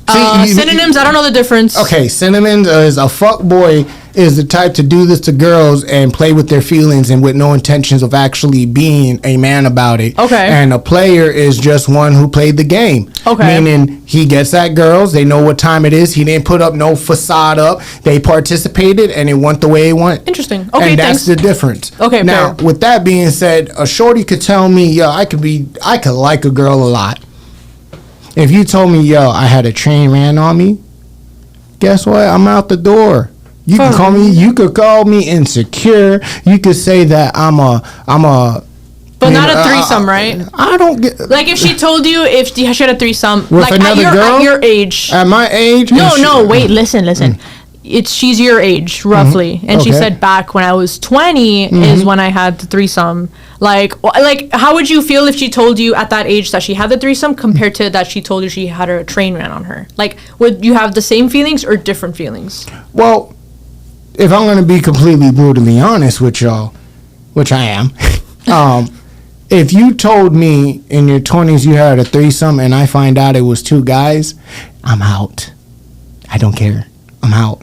Synonyms, I don't know the difference. Okay, synonyms is a fuck boy is the type to do this to girls and play with their feelings and with no intentions of actually being a man about it. Okay. And a player is just one who played the game. Okay. Meaning he gets at girls, they know what time it is. He didn't put up no facade up. They participated and it went the way it went. Interesting. Okay, and thanks. that's the difference. Okay, Now, fair. with that being said, a shorty could tell me, yo, I could like a girl a lot. If you told me, yo, I had a train ran on me, guess what? I'm out the door. You could call me insecure. You could say that I'm a But not a threesome, right? I don't get Like if she told you if she had a threesome, With like another girl? at your age. at my age. No, wait, listen. She's your age roughly, and she Okay. said back when I was 20 is when I had the threesome. Like how would you feel if she told you at that age that she had the threesome compared to that she told you she had a train ran on her? Like, would you have the same feelings or different feelings? Well, if I'm gonna be completely brutally honest with y'all, which I am, if you told me in your 20s you had a threesome and I find out it was 2 guys, I'm out. I don't care. I'm out.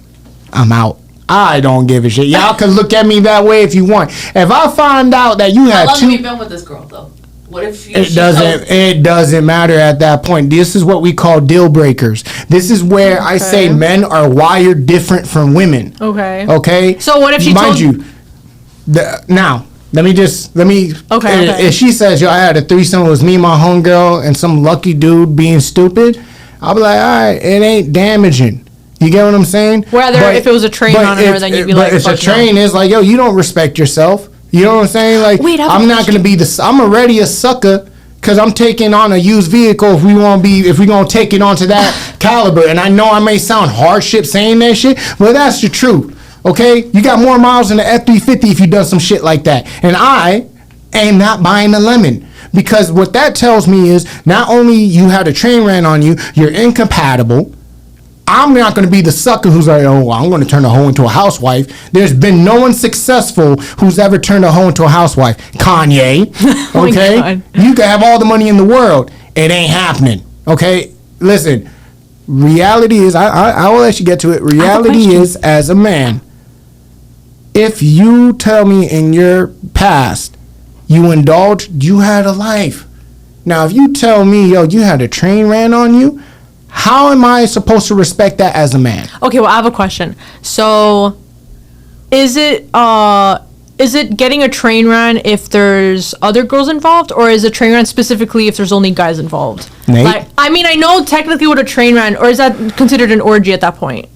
I don't give a shit. Y'all can look at me that way if you want. If I find out that you How had long 2, have you been with this girl though? What if she it doesn't matter at that point. This is what we call deal breakers. This is where I say men are wired different from women. Okay. Okay. So what if she mind told you? Now let me. Okay. If she says, "Yo, I had a threesome. It was me, my homegirl, and some lucky dude being stupid," I'll be like, "All right, it ain't damaging." You get what I'm saying? Whether if it was a train on her, then you'd be like, but if a "Fuck no." train is like, yo, you don't respect yourself. You know what I'm saying? Like, Wait, I have a I'm not gonna be I'm already a sucker because I'm taking on a used vehicle. If we gonna take it onto that caliber, and I know I may sound hardship saying that shit, but that's the truth. Okay, you got more miles than the F-350 if you done some shit like that, and I am not buying the lemon. Because what that tells me is not only you had a train ran on you, you're incompatible. I'm not going to be the sucker who's like, oh, I'm going to turn a hoe into a housewife. There's been no one successful who's ever turned a hoe into a housewife. Kanye, okay? God. You can have all the money in the world. It ain't happening, okay? Listen, reality is, I will let you get to it. Reality question. is, as a man, if you tell me in your past you indulged, you had a life. Now, if you tell me, yo, you had a train ran on you, how am I supposed to respect that as a man? Okay, well, I have a question. So, is it getting a train ran if there's other girls involved, or is a train ran specifically if there's only guys involved? Nate? Like, I mean, I know technically what a train ran, or is that considered an orgy at that point?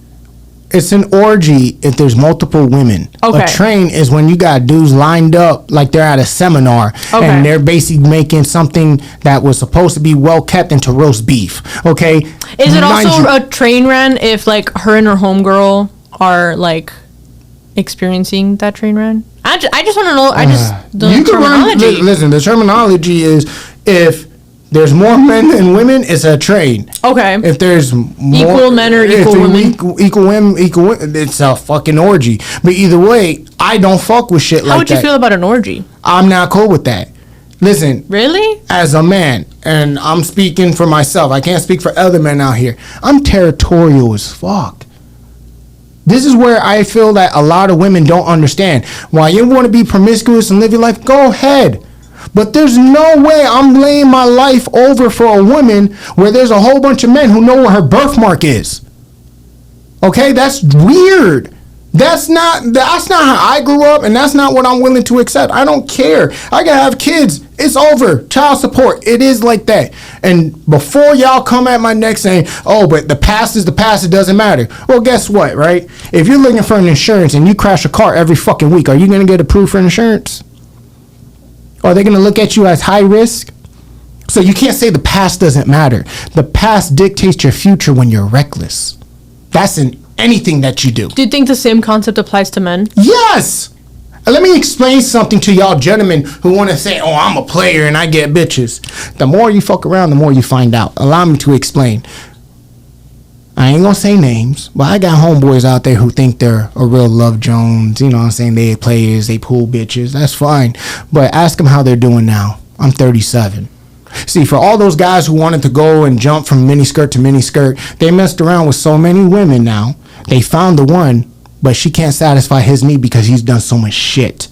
It's an orgy if there's multiple women. Okay. A train is when you got dudes lined up like they're at a seminar Okay. and they're basically making something that was supposed to be well kept into roast beef. Okay. Is it Mind also you- a train ran if like her and her homegirl are like experiencing that train ran? I just want to know. I just the you can terminology. listen, the terminology is if there's more men than women, it's a train. Okay. If there's more Equal men or if equal there's women? equal women, it's a fucking orgy. But either way, I don't fuck with shit How like would that. you feel about an orgy? I'm not cool with that. Listen, Really? as a man, and I'm speaking for myself, I can't speak for other men out here. I'm territorial as fuck. This is where I feel that a lot of women don't understand. Why you want to be promiscuous and live your life, go ahead. But there's no way I'm laying my life over for a woman where there's a whole bunch of men who know where her birthmark is. Okay, that's weird. That's not how I grew up, and that's not what I'm willing to accept. I don't care. I gotta have kids. It's over. Child support. It is like that. And before y'all come at my neck saying, "Oh, but the past is the past. It doesn't matter." Well, guess what, right? If you're looking for an insurance and you crash a car every fucking week, are you gonna get approved for insurance? Are they gonna look at you as high risk? So you can't say the past doesn't matter. The past dictates your future when you're reckless. That's in anything that you do. Do you think the same concept applies to men? Yes. Let me explain something to y'all gentlemen who want to say, "Oh, I'm a player and I get bitches." The more you fuck around, the more you find out. Allow me to explain. I ain't gonna say names, but I got homeboys out there who think they're a real Love Jones. You know what I'm saying? They players, they pool bitches. That's fine. But ask them how they're doing now. I'm 37. See, for all those guys who wanted to go and jump from miniskirt to miniskirt, they messed around with so many women now. They found the one, but she can't satisfy his need because he's done so much shit.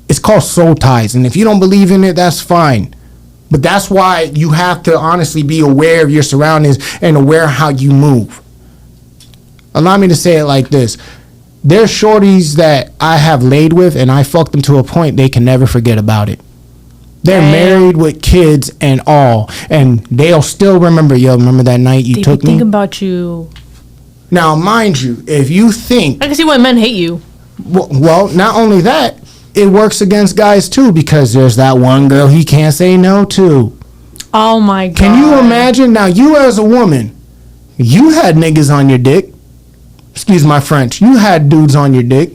It's called soul ties, and if you don't believe in it, that's fine. But that's why you have to honestly be aware of your surroundings and aware how you move. Allow me to say it like this. There's shorties that I have laid with, and I fucked them to a point they can never forget about it. They're Damn. married with kids and all, and they'll still remember, yo, remember that night you They took me? think about you. Now, mind you, if you think, I can see why men hate you. well, not only that, it works against guys too, because there's that one girl he can't say no to. Oh my god. Can you imagine? Now, you as a woman, you had niggas on your dick. Excuse my French. You had dudes on your dick.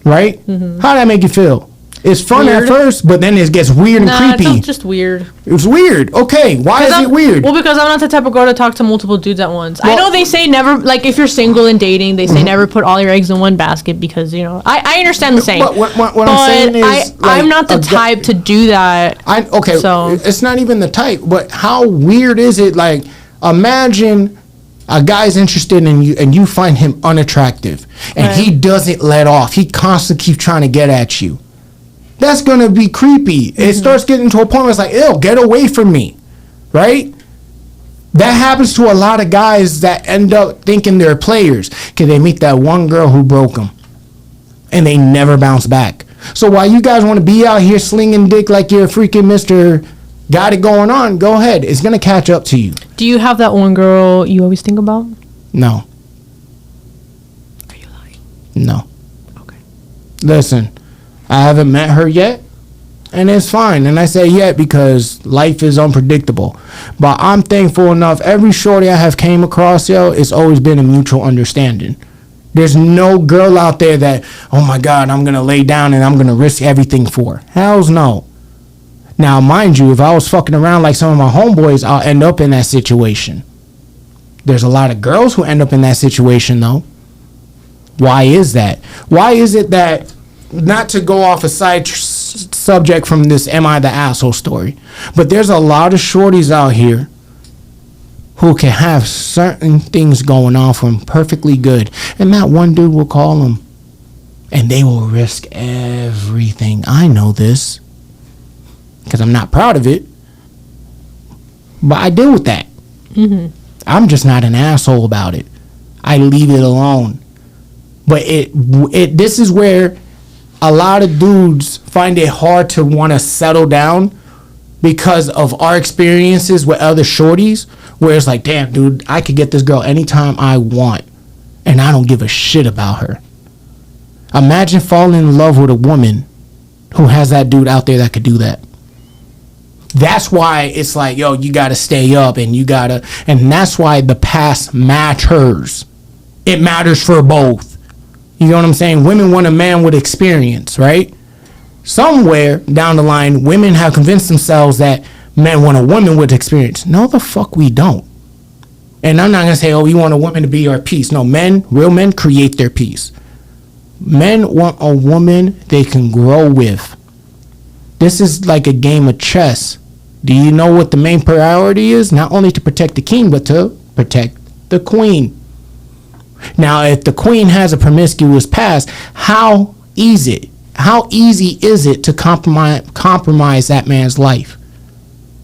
Right? How'd that make you feel? It's fun Weird. at first, but then it gets weird and Nah, creepy. it's just weird. It's weird. Okay, why is it weird? Well, because I'm not the type of girl to talk to multiple dudes at once. I Well- know they say never, like if you're single and dating, they say never put all your eggs in one basket because, you know, I understand the saying. But what I'm But saying is, I'm like, not the a gu- type to do that. Okay, So- it's not even the type, but how weird is it? Like, imagine a guy's interested in you and you find him unattractive and Right. he doesn't let off. He constantly keeps trying to get at you. That's gonna be creepy. It starts getting to a point where it's like, ew, get away from me, right? That happens to a lot of guys that end up thinking they're players because they meet that one girl who broke them and they never bounce back. So while you guys want to be out here slinging dick like you're a freaking Mr. Got it going on, go ahead. It's going to catch up to you. Do you have that one girl you always think about? No. Are you lying? No. Okay. Listen, I haven't met her yet, and it's fine. And I say yet because life is unpredictable. But I'm thankful enough. Every shorty I have came across, yo, it's always been a mutual understanding. There's no girl out there that, oh my God, I'm going to lay down and I'm going to risk everything for. Hells no. Now, mind you, if I was fucking around like some of my homeboys, I'll end up in that situation. There's a lot of girls who end up in that situation, though. Why is that? Why is it that, not to go off a side subject from this Am I the Asshole story, but there's a lot of shorties out here who can have certain things going on for them perfectly good, and that one dude will call them, and they will risk everything. I know this. because I'm not proud of it. But I deal with that. I'm just not an asshole about it. I leave it alone. But this is where a lot of dudes find it hard to want to settle down because of our experiences with other shorties, where it's like, damn, dude, I could get this girl anytime I want, and I don't give a shit about her. Imagine falling in love with a woman who has that dude out there that could do that. That's why it's like, yo, you gotta stay up, and that's why the past matters. It matters for both. You know what I'm saying? Women want a man with experience, right? Somewhere down the line, women have convinced themselves that men want a woman with experience. No, the fuck we don't. And I'm not gonna say, oh, we want a woman to be our peace. No, real men create their peace. Men want a woman they can grow with. This is like a game of chess. Do you know what the main priority is? Not only to protect the king, but to protect the queen. Now, if the queen has a promiscuous past, how easy is it to compromise that man's life?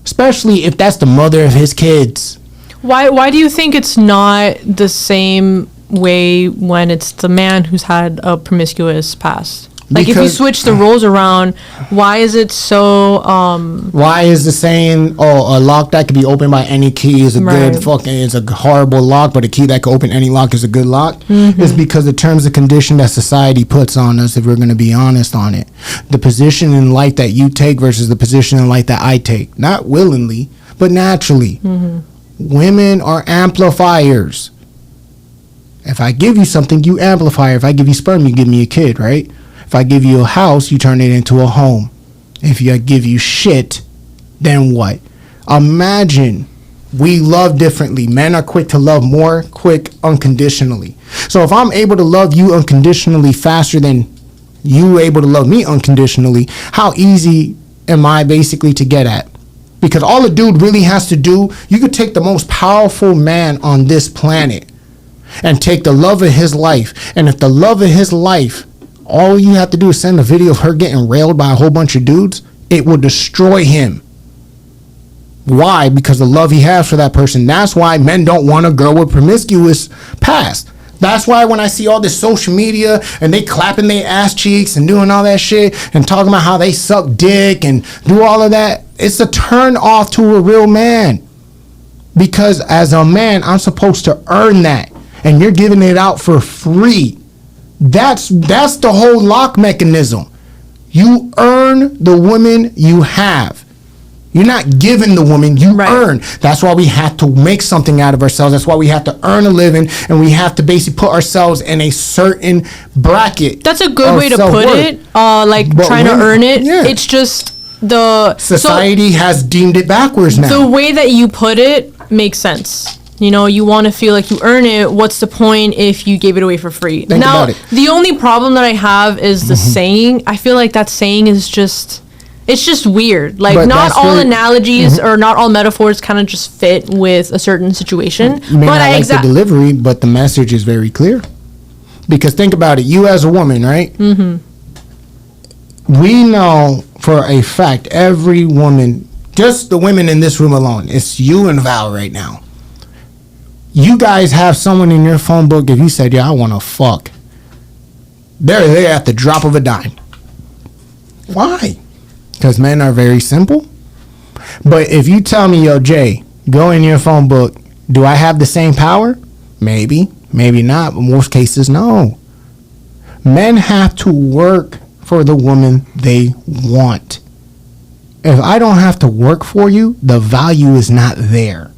Especially if that's the mother of his kids. Why do you think it's not the same way when it's the man who's had a promiscuous past? Like, if you switch the roles around, why is it so why is the saying, oh, a lock that can be opened by any key is a Right. good fucking, it's a horrible lock, but a key that can open any lock is a good lock? It's because the terms and condition that society puts on us, if we're going to be honest on it. The position in life that you take versus the position in life that I take. Not willingly, but naturally. Women are amplifiers. If I give you something, you amplify. If I give you sperm, you give me a kid, right? If I give you a house, you turn it into a home. If I give you shit, then what? Imagine we love differently. Men are quick to love more, quick unconditionally. So if I'm able to love you unconditionally faster than you able to love me unconditionally, how easy am I basically to get at? Because all a dude really has to do, you could take the most powerful man on this planet and take the love of his life. And if the love of his life, all you have to do is send a video of her getting railed by a whole bunch of dudes, it will destroy him. Why? Because the love he has for that person. That's why men don't want a girl with promiscuous past. That's why when I see all this social media and they clapping their ass cheeks and doing all that shit and talking about how they suck dick and do all of that, it's a turn off to a real man. Because as a man, I'm supposed to earn that, and you're giving it out for free. That's the whole lock mechanism. You earn the woman you have. You're not giving the woman, you Right. earn. That's why we have to make something out of ourselves. That's why we have to earn a living, and we have to basically put ourselves in a certain bracket. That's a good of way to self-worth. put it. Like But trying to women- earn it. yeah. It's just the Society has deemed it backwards now. So the way that you put it makes sense. You know, you want to feel like you earn it. What's the point if you gave it away for free? Think now, about it. the only problem that I have is the saying. I feel like that saying is just, it's just weird. Like, But not that's all where- analogies or not all metaphors kind of just fit with a certain situation. You may but not I like the delivery, but the message is very clear. Because think about it, you as a woman, right? We know for a fact, every woman, just the women in this room alone, it's you and Val right now. You guys have someone in your phone book, if you said, yeah, I want to fuck, they're there at the drop of a dime. Why? Because men are very simple. But if you tell me, yo, Jay, go in your phone book, do I have the same power? Maybe, maybe not, but most cases, no. Men have to work for the woman they want. If I don't have to work for you, the value is not there.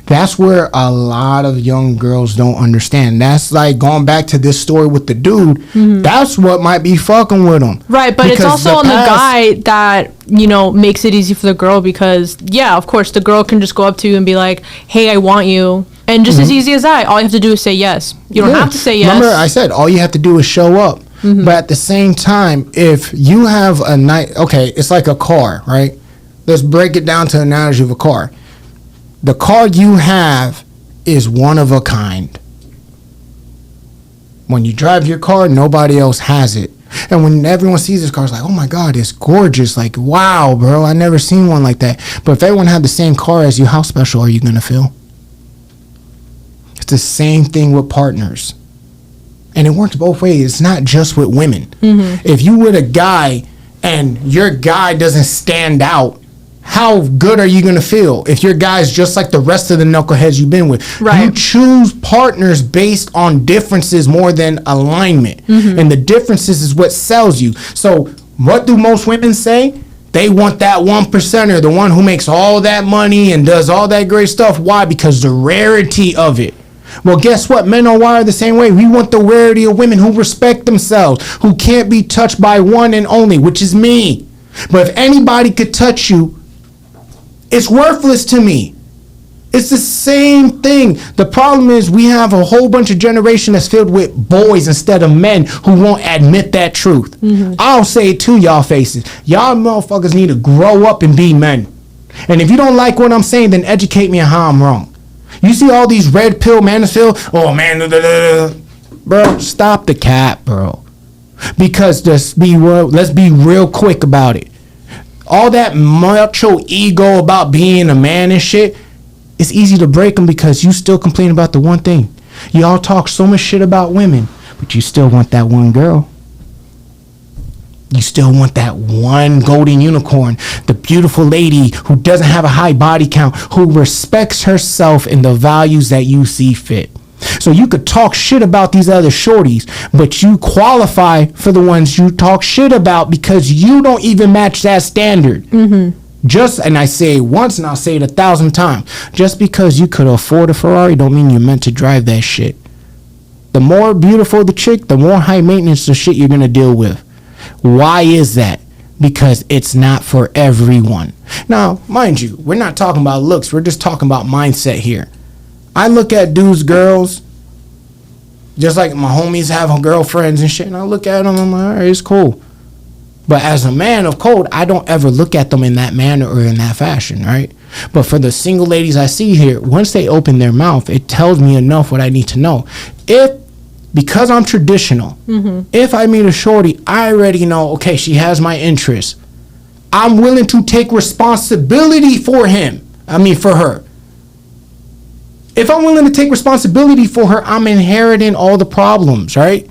That's where a lot of young girls don't understand. That's like going back to this story with the dude. That's what might be fucking with him. Right, but it's Because also on the past- guy that, you know, makes it easy for the girl because, yeah, of course, the girl can just go up to you and be like, hey, I want you. And just as easy as that, all you have to do is say yes. You don't Yeah. have to say yes. Remember, I said all you have to do is show up. But at the same time, if you have a night, okay, it's like a car, right? Let's break it down to an analogy of a car. The car you have is one of a kind. When you drive your car, nobody else has it. And when everyone sees this car, it's like, oh my God, it's gorgeous. Like, wow, bro, I never seen one like that. But if everyone had the same car as you, how special are you going to feel? It's the same thing with partners. And it works both ways. It's not just with women. Mm-hmm. If you with a guy and your guy doesn't stand out, how good are you going to feel if your guy's just like the rest of the knuckleheads you've been with? Right. You choose partners based on differences more than alignment. Mm-hmm. And the differences is what sells you. So what do most women say? They want that 1%er, the one who makes all that money and does all that great stuff. Why? Because the rarity of it. Well, guess what? Men are wired the same way. We want the rarity of women who respect themselves, who can't be touched by one and only, which is me. But if anybody could touch you, it's worthless to me. It's the same thing. The problem is we have a whole bunch of generation that's filled with boys instead of men who won't admit that truth. Mm-hmm. I'll say it to y'all faces. Y'all motherfuckers need to grow up and be men. And if you don't like what I'm saying, then educate me on how I'm wrong. You see all these red pill, Mansfield, oh man, bro, stop the cap, bro. Because let's be real quick about it. All that macho ego about being a man and shit, it's easy to break them because you still complain about the one thing. Y'all talk so much shit about women, but you still want that one girl. You still want that one golden unicorn, the beautiful lady who doesn't have a high body count, who respects herself and the values that you see fit. So you could talk shit about these other shorties, but you qualify for the ones you talk shit about because you don't even match that standard. Mm-hmm. And I say it once and I'll say it 1,000 times. Just because you could afford a Ferrari don't mean you're meant to drive that shit. The more beautiful the chick, the more high maintenance the shit you're going to deal with. Why is that? Because it's not for everyone. Now, mind you, we're not talking about looks. We're just talking about mindset here. I look at dudes, girls, just like my homies have girlfriends and shit, and I look at them and I'm like, all right, it's cool. But as a man of code, I don't ever look at them in that manner or in that fashion, right? But for the single ladies I see here, once they open their mouth, it tells me enough what I need to know. Because I'm traditional, mm-hmm. If I meet a shorty, I already know, okay, she has my interest. I'm willing to take responsibility for her. If I'm willing to take responsibility for her, I'm inheriting all the problems, right?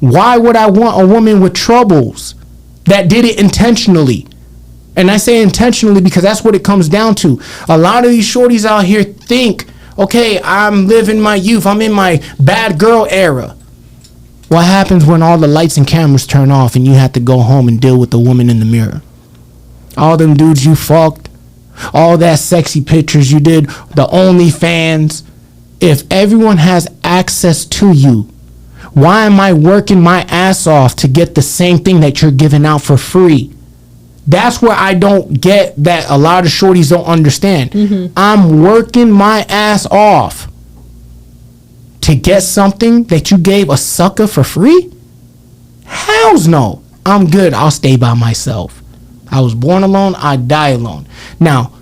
Why would I want a woman with troubles that did it intentionally? And I say intentionally because that's what it comes down to. A lot of these shorties out here think, okay, I'm living my youth. I'm in my bad girl era. What happens when all the lights and cameras turn off and you have to go home and deal with the woman in the mirror? All them dudes you fucked, all that sexy pictures you did, the OnlyFans. If everyone has access to you, why am I working my ass off to get the same thing that you're giving out for free? That's where I don't get that a lot of shorties don't understand. Mm-hmm. I'm working my ass off to get something that you gave a sucker for free? Hells no. I'm good. I'll stay by myself. I was born alone. I die alone. Now,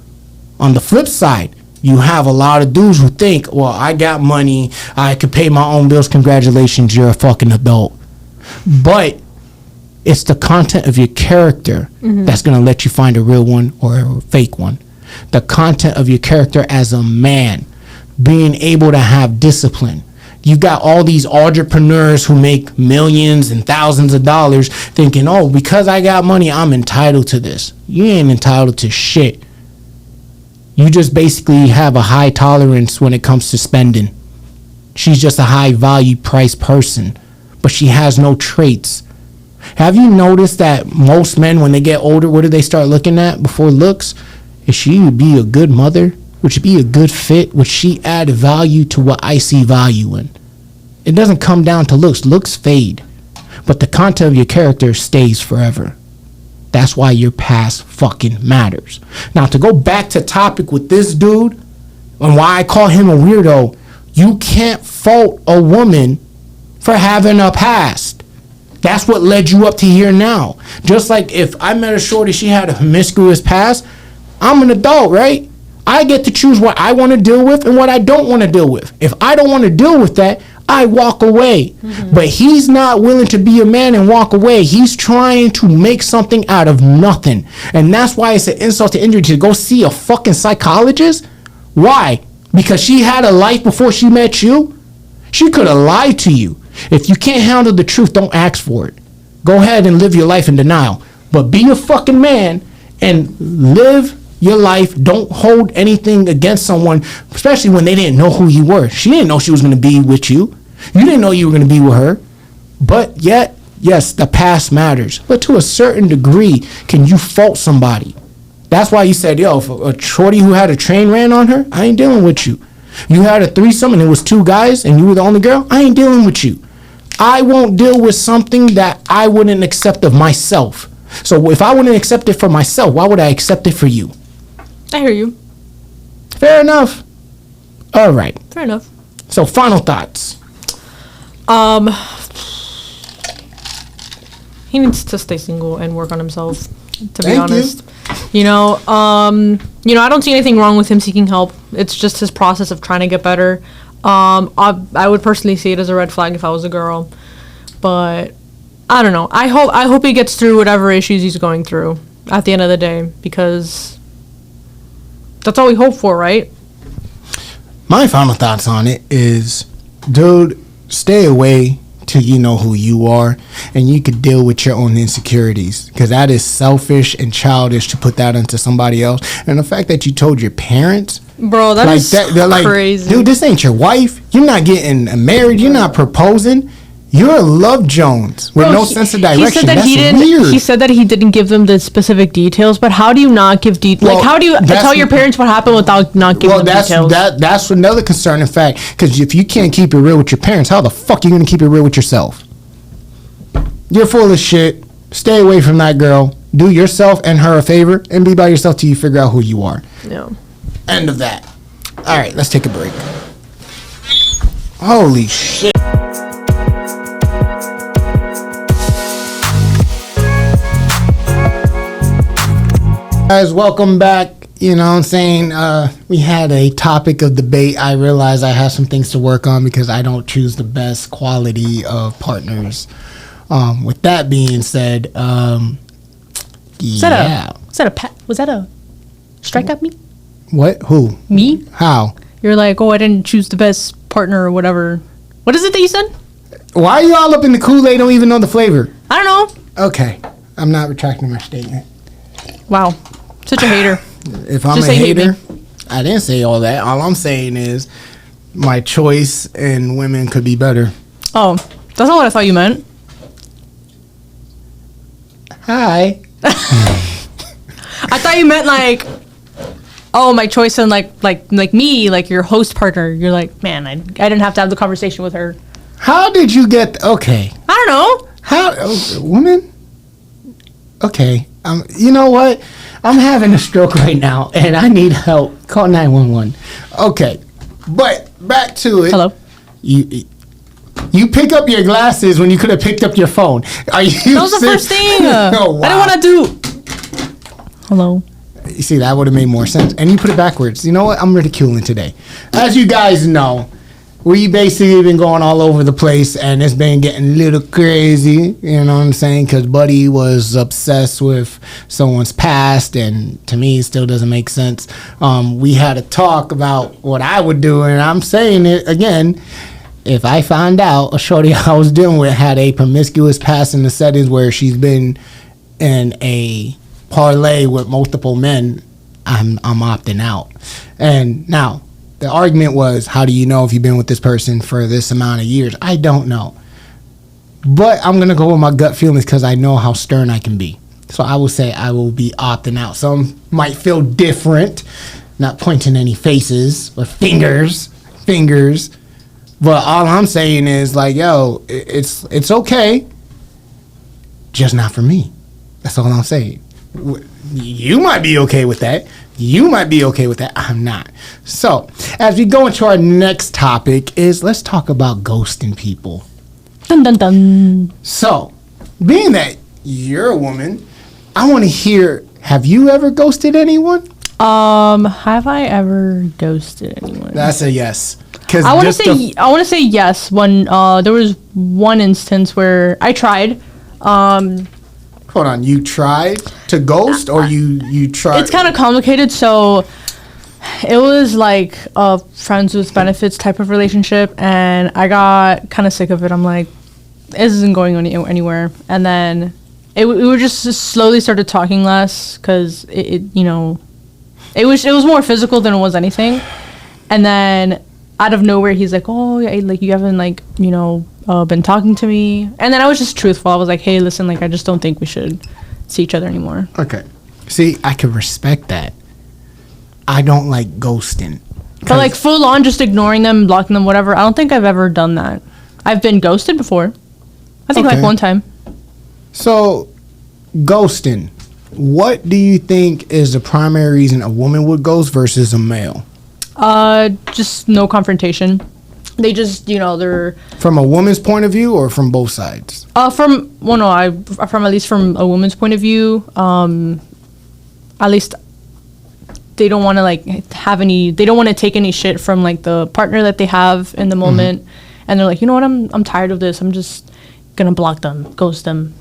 on the flip side, you have a lot of dudes who think, well, I got money. I could pay my own bills. Congratulations, you're a fucking adult. But it's the content of your character that's going to let you find a real one or a fake one. The content of your character as a man, being able to have discipline. You got all these entrepreneurs who make millions and thousands of dollars thinking, oh, because I got money, I'm entitled to this. You ain't entitled to shit. You just basically have a high tolerance when it comes to spending. She's just a high value price person, but she has no traits. Have you noticed that most men, when they get older, what do they start looking at before looks? Is she be a good mother? Would she be a good fit? Would she add value to what I see value in? It doesn't come down to looks. Looks fade. But the content of your character stays forever. That's why your past fucking matters. Now, to go back to topic with this dude, and why I call him a weirdo, you can't fault a woman for having a past. That's what led you up to here now. Just like if I met a shorty, she had a promiscuous past, I'm an adult, right? I get to choose what I want to deal with and what I don't want to deal with. If I don't want to deal with that, I walk away. But he's not willing to be a man and walk away. He's trying to make something out of nothing. And that's why it's an insult to injury to go see a fucking psychologist. Why? Because she had a life before she met you? She could have lied to you. If you can't handle the truth, don't ask for it. Go ahead and live your life in denial. But be a fucking man and live your life. Don't hold anything against someone, especially when they didn't know who you were. She didn't know she was going to be with you. You didn't know you were going to be with her. But yet, yes, the past matters. But to a certain degree, can you fault somebody? That's why you said, yo, if a shorty who had a train ran on her, I ain't dealing with you. You had a threesome and it was 2 guys and you were the only girl, I ain't dealing with you. I won't deal with something that I wouldn't accept of myself. So if I wouldn't accept it for myself, why would I accept it for you? I hear you. Fair enough. All right. Fair enough. So final thoughts. He needs to stay single and work on himself, to be Thank you. honest. You know, I don't see anything wrong with him seeking help. It's just his process of trying to get better. I would personally see it as a red flag if I was a girl. But I don't know. I hope he gets through whatever issues he's going through at the end of the day, because that's all we hope for, right? My final thoughts on it is, dude, stay away till you know who you are and you could deal with your own insecurities, because that is selfish and childish to put that onto somebody else. And the fact that you told your parents, Bro, that is they're like, crazy. dude, this ain't your wife. You're not getting married. You're not proposing. You're Love Jones with Bro, no sense of direction. He said that That's he didn't. weird. He said that he didn't give them the specific details. But how do you not give details? Well, Like, how do you that's- tell your parents what happened without not giving them details? That's another concerning fact, because if you can't keep it real with your parents, how the fuck you gonna keep it real with yourself? You're full of shit. Stay away from that girl. Do yourself and her a favor and be by yourself till you figure out who you are. No. End of that. All right, let's take a break. Holy shit. Guys, welcome back. You know what I'm saying? We had a topic of debate. I realized I have some things to work on because I don't choose the best quality of partners. With that being said, Was that a strike at me? What? Who? Me? How? You're like, oh, I didn't choose the best partner or whatever. What is it that you said? Why are you all up in the Kool-Aid? Don't even know the flavor. I don't know. Okay, I'm not retracting my statement. Wow, such a hater. If I'm Just a say hate hater, me. I didn't say all that. All I'm saying is my choice in women could be better. Oh, that's not what I thought you meant. Hi. I thought you meant like, oh, my choice in like me, like your host partner. You're like, man, I didn't have to have the conversation with her. How did you get? Okay. I don't know. How woman? Okay. You know what? I'm having a stroke right now, and I need help. Call 911. Okay, but back to it. Hello. You pick up your glasses when you could have picked up your phone. Are you? That was the first thing. Oh, wow. I didn't want to do. Hello. You see, that would have made more sense. And you put it backwards. You know what? I'm ridiculing today. As you guys know, we basically been going all over the place, and it's been getting a little crazy. You know what I'm saying? Because Buddy was obsessed with someone's past, and to me, it still doesn't make sense. We had a talk about what I would do, and I'm saying it again. If I found out a shorty I was dealing with had a promiscuous past in the settings where she's been in a parlay with multiple men, I'm opting out. And now, the argument was, how do you know if you've been with this person for this amount of years? I don't know. But I'm going to go with my gut feelings because I know how stern I can be. So I will say I will be opting out. Some might feel different, not pointing any faces or fingers. But all I'm saying is, like, yo, it's okay, just not for me. That's all I'm saying. You might be okay with that. You might be okay with that. I'm not. So, as we go into our next topic is, let's talk about ghosting people. Dun dun dun. So, being that you're a woman, I want to hear, have you ever ghosted anyone? Have I ever ghosted anyone? That's a yes. Because I want to say yes. When there was one instance where I tried. hold on, you tried to ghost, or you tried? It's kind of complicated. So it was like a friends with benefits type of relationship, and I got kind of sick of it. I'm like, this isn't going anywhere. And then we were just slowly started talking less because it was more physical than it was anything. And then out of nowhere, he's like, oh, yeah, like you haven't been talking to me. And then I was just truthful. I was like, hey, listen, like I just don't think we should see each other anymore. Okay. See, I can respect that. I don't like ghosting. But like full on just ignoring them, blocking them, whatever. I don't think I've ever done that. I've been ghosted before. I think Okay. like one time. So, ghosting. What do you think is the primary reason a woman would ghost versus a male? Just no confrontation. They just, they're From a woman's point of view or from both sides? from at least from a woman's point of view. At least they don't want to they don't want to take any shit from like the partner that they have in the moment, and they're like, you know what, I'm tired of this. I'm just gonna block them, ghost them.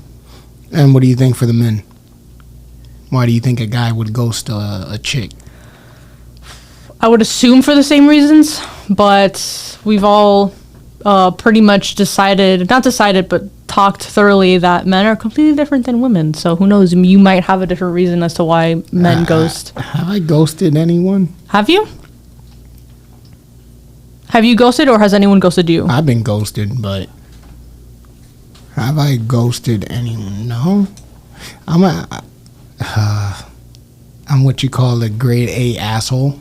And what do you think for the men? Why do you think a guy would ghost a chick? I would assume for the same reasons, but we've all pretty much not decided, but talked thoroughly that men are completely different than women. So who knows? You might have a different reason as to why men ghost. Have I ghosted anyone? Have you? Have you ghosted, or has anyone ghosted you? I've been ghosted, but have I ghosted anyone? No. I'm what you call a grade A asshole.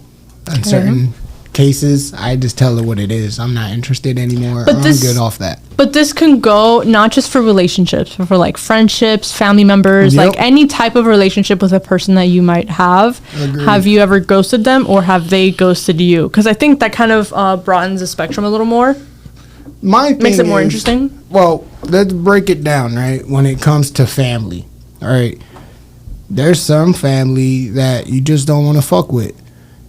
In certain cases, I just tell her what it is. I'm not interested anymore. I'm good off that. But this can go not just for relationships, but for like friendships, family members, Yep. like any type of relationship with a person that you might have. Agreed. Have you ever ghosted them, or have they ghosted you? Because I think that kind of broadens the spectrum a little more. My thing Makes it more is- interesting. Well, let's break it down, right? When it comes to family, all right? There's some family that you just don't want to fuck with.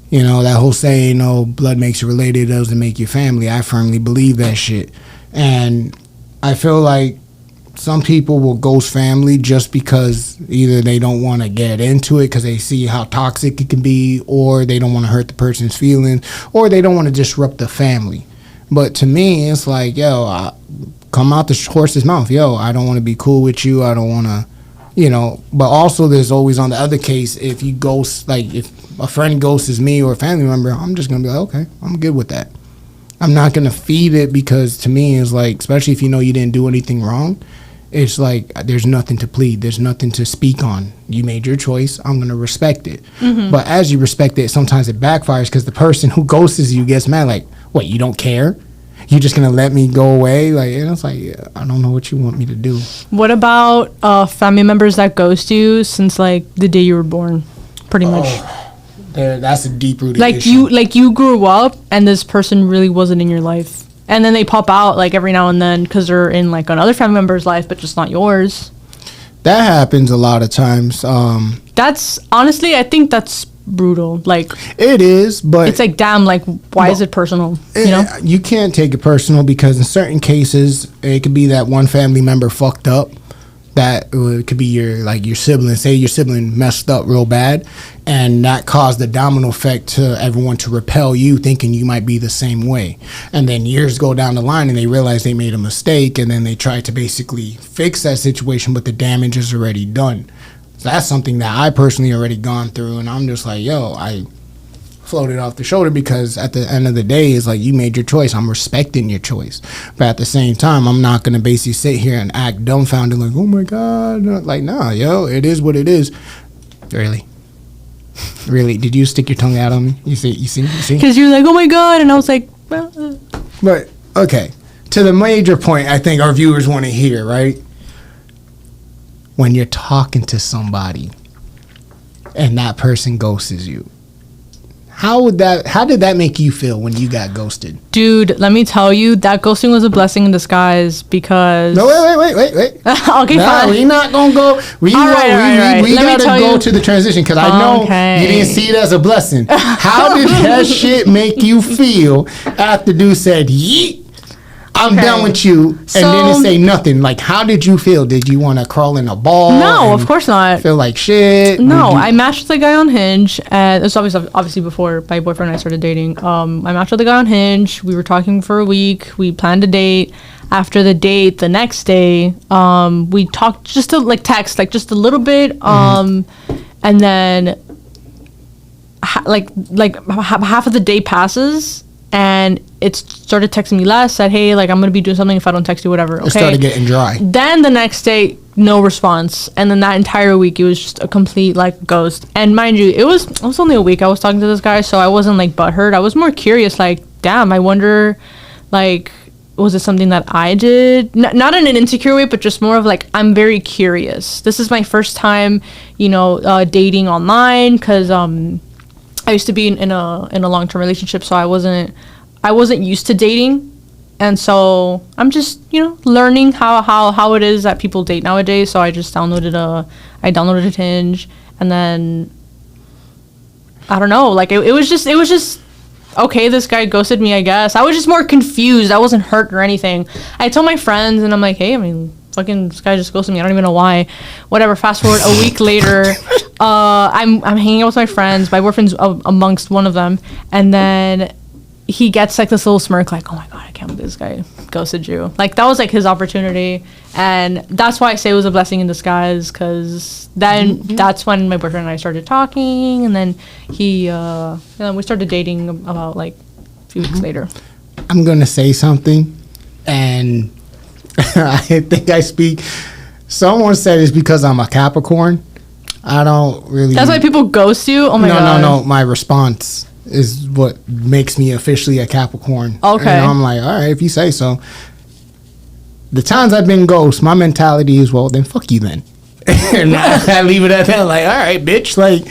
You know, that whole saying, oh, blood makes you related, doesn't make you family. I firmly believe that shit. And I feel like some people will ghost family just because either they don't want to get into it because they see how toxic it can be, or they don't want to hurt the person's feelings, or they don't want to disrupt the family. But to me, it's like, yo, come out the horse's mouth. Yo, I don't want to be cool with you. I don't want to, But also there's always on the other case, if you ghost, like if a friend ghosts me or a family member, I'm just going to be like, okay, I'm good with that. I'm not going to feed it because to me, it's like, especially if you know you didn't do anything wrong, it's like there's nothing to plead. There's nothing to speak on. You made your choice. I'm going to respect it. But as you respect it, sometimes it backfires because the person who ghosts you gets mad. Like, what, you don't care? You're just going to let me go away? Like, and it's like, yeah, I don't know what you want me to do. What about family members that ghost you since like the day you were born, pretty much? That's a deep-rooted Like issue. you grew up and this person really wasn't in your life, and then they pop out like every now and then because they're in like another family member's life, but just not yours. That happens a lot of times. That's honestly, I think that's brutal. Like It is, but it's like, damn, like why is it personal? you can't take it personal because in certain cases it could be that one family member fucked up. That could be your sibling. Say your sibling messed up real bad, and that caused the domino effect to everyone to repel you, thinking you might be the same way. And then years go down the line, and they realize they made a mistake, and then they try to basically fix that situation, but the damage is already done. So that's something that I personally already gone through, and I'm just like, yo, I floated off the shoulder because at the end of the day, it's like you made your choice. I'm respecting your choice, but at the same time, I'm not gonna basically sit here and act dumbfounded like, oh my god, like, nah, yo, it is what it is. Really, did you stick your tongue out on me? You see? Because you're like, oh my god, and I was like, well, But okay, to the major point, I think our viewers want to hear, right? When you're talking to somebody and that person ghosts you, How did that make you feel when you got ghosted? Dude, let me tell you, that ghosting was a blessing in disguise because. No, wait. Okay, Nah, fine. we not gonna go. We All right. we Let me gotta tell go you- to the transition because I know Okay. you didn't see it as a blessing. How did that shit make you feel after dude said, "Yeet, I'm Okay. done with you," and So- didn't say nothing? Like, how did you feel? Did you want to crawl in a ball? No, and of course not. Feel like shit? No, Did you- I matched with a guy on Hinge, and it's obviously before my boyfriend and I started dating. I matched with a guy on Hinge. We were talking for a week. We planned a date. After the date, the next day, we talked just to like text, like just a little bit, and then half of the day passes, and it started texting me less. Said, "Hey, like I'm gonna be doing something if I don't text you, whatever." Okay. It started getting dry. Then the next day, no response, and then that entire week, it was just a complete like ghost. And mind you, it was only a week I was talking to this guy, so I wasn't like butthurt. I was more curious, like, damn, I wonder, like, was it something that I did? Not in an insecure way, but just more of like, I'm very curious. This is my first time, dating online, because I used to be in a long-term relationship, so I wasn't used to dating. And so I'm just, learning how it is that people date nowadays. So I just downloaded Hinge, and then I don't know, like it was just okay, this guy ghosted me, I guess. I was just more confused. I wasn't hurt or anything. I told my friends, and I'm like, hey, I mean, fucking this guy just ghosted me. I don't even know why. Whatever. Fast forward a week later, I'm hanging out with my friends. My boyfriend's amongst one of them, and then he gets like this little smirk, like, oh my god, I can't believe this guy ghosted you. Like that was like his opportunity, and that's why I say it was a blessing in disguise, because then that's when my boyfriend and I started talking, and then we started dating about like a few weeks later. I'm gonna say something, and I think I speak. Someone said it's because I'm a Capricorn. I don't really. That's why people ghost you. Oh my god. No. My response is what makes me officially a Capricorn. Okay. And I'm like, all right, if you say so. The times I've been ghost, my mentality is, well, then fuck you then. And I leave it at that. Like, all right, bitch. Like,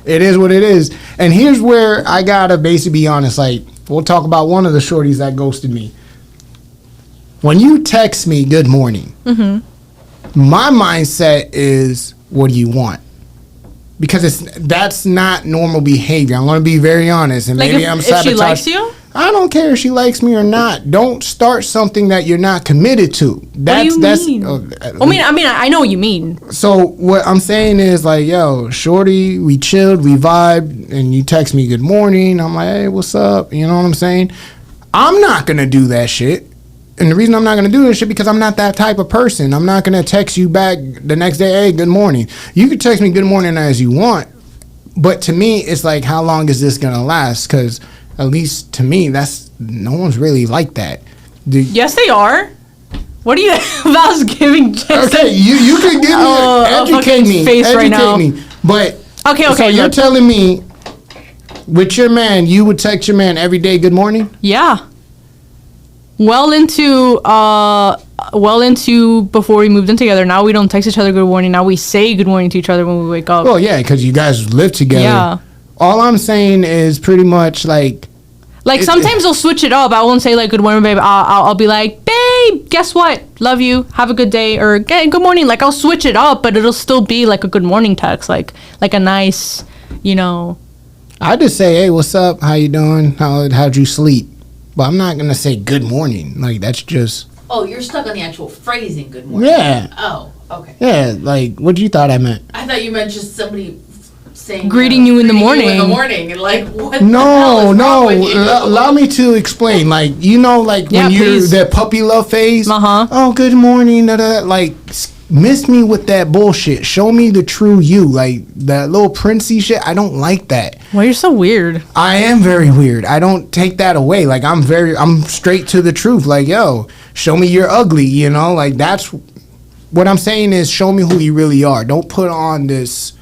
it is what it is. And here's where I gotta basically be honest. Like, we'll talk about one of the shorties that ghosted me. When you text me good morning, my mindset is, what do you want? Because that's not normal behavior. I'm going to be very honest, and Like maybe I'm if sabotaging. she likes you? I don't care if she likes me or not. Don't start something that you're not committed to. What do you mean? I know what you mean. So what I'm saying is like, yo, shorty, we chilled, we vibed, and you text me good morning. I'm like, hey, what's up? You know what I'm saying? I'm not gonna do that shit. And the reason I'm not going to do this shit because I'm not that type of person. I'm not going to text you back the next day, hey, good morning. You can text me good morning as you want. But to me, it's like, how long is this going to last? Because at least to me, no one's really like that. Yes, they are. What are you about giving Jason? Okay, you can give me, educate me. Face right now. Me. But, Okay, so you're look. telling me, with your man, you would text your man every day, good morning? Yeah. Well into before we moved in together. Now we don't text each other good morning. Now we say good morning to each other when we wake up. Well, yeah, because you guys live together. Yeah. All I'm saying is pretty much like, Sometimes they'll switch it up. I won't say like good morning, babe. I'll be like, babe, guess what? Love you. Have a good day. Or good morning. Like I'll switch it up, but it'll still be like a good morning text, like a nice, I just say, hey, what's up? How you doing? How'd you sleep? But I'm not gonna say good morning. Like that's just. Oh, you're stuck on the actual phrasing good morning. Yeah. Oh, okay. Yeah, like what you thought I meant? I thought you meant just somebody saying Greeting you in the morning. and like what the hell No, is wrong no. with you? Allow me to explain. Like like Yeah, when you're please. that puppy love phase. Uh-huh. Oh, good morning. Da, da, da. Like miss me with that bullshit. Show me the true you. Like that little princey shit. I don't like that. Why you're so weird? I am very weird. I don't take that away. Like I'm straight to the truth. Like, yo, show me you're ugly, Like that's what I'm saying is show me who you really are. Don't put on this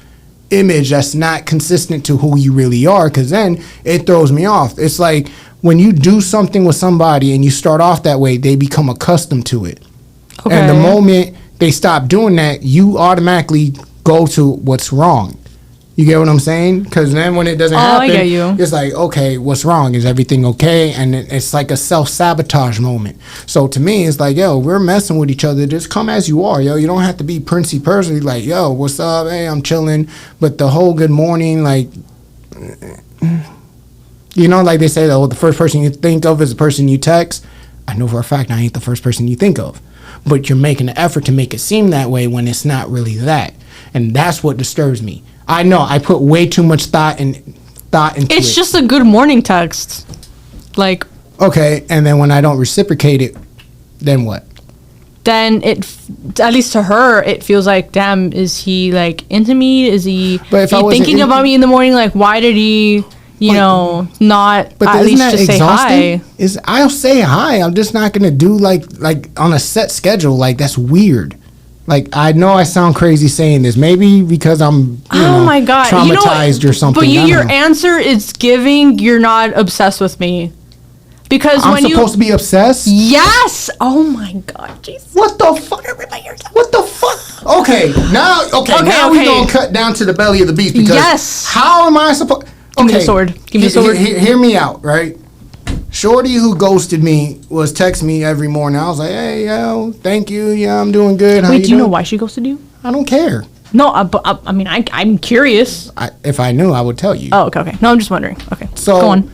image that's not consistent to who you really are, because then it throws me off. It's like when you do something with somebody and you start off that way, they become accustomed to it. Okay. And the moment they stop doing that, you automatically go to what's wrong. You get what I'm saying? Because then when it doesn't happen, I get you. it's like, okay, what's wrong? Is everything okay? And it's like a self-sabotage moment. So to me, it's like, yo, we're messing with each other. Just come as you are, yo. You don't have to be Princey Percy, like, yo, what's up? Hey, I'm chilling. But the whole good morning, like, you know, like they say, oh, the first person you think of is the person you text. I know for a fact I ain't the first person you think of. But you're making an effort to make it seem that way when it's not really that. And that's what disturbs me. I know I put way too much thought into it. It's just a good morning text. Like, okay, and then when I don't reciprocate it, then what? then at least to her, it feels like, damn, is he like into me? Is he, But if I wasn't thinking about me in the morning? Like, why did he, not But at isn't least that just say exhausting? hi? I'll say hi. I'm just not gonna do like on a set schedule. Like that's weird. Like I know I sound crazy saying this. Maybe because I'm My God, traumatized or something. But I don't your know. answer is giving you're not obsessed with me, because I'm when supposed to be obsessed. yes, oh my God, Jesus. What the fuck? What the fuck? Okay, now Okay. we're gonna cut down to the belly of the beast because Yes. how am I supposed? Give me the sword. Give me the sword. Hear me out, right? Shorty who ghosted me was texting me every morning. I was like, hey, yo, thank you. Yeah, I'm doing good. How Wait, do you know doing? why she ghosted you? I don't care. No, but I mean, I'm curious. If I knew, I would tell you. Oh, okay. No, I'm just wondering. Okay, So go on.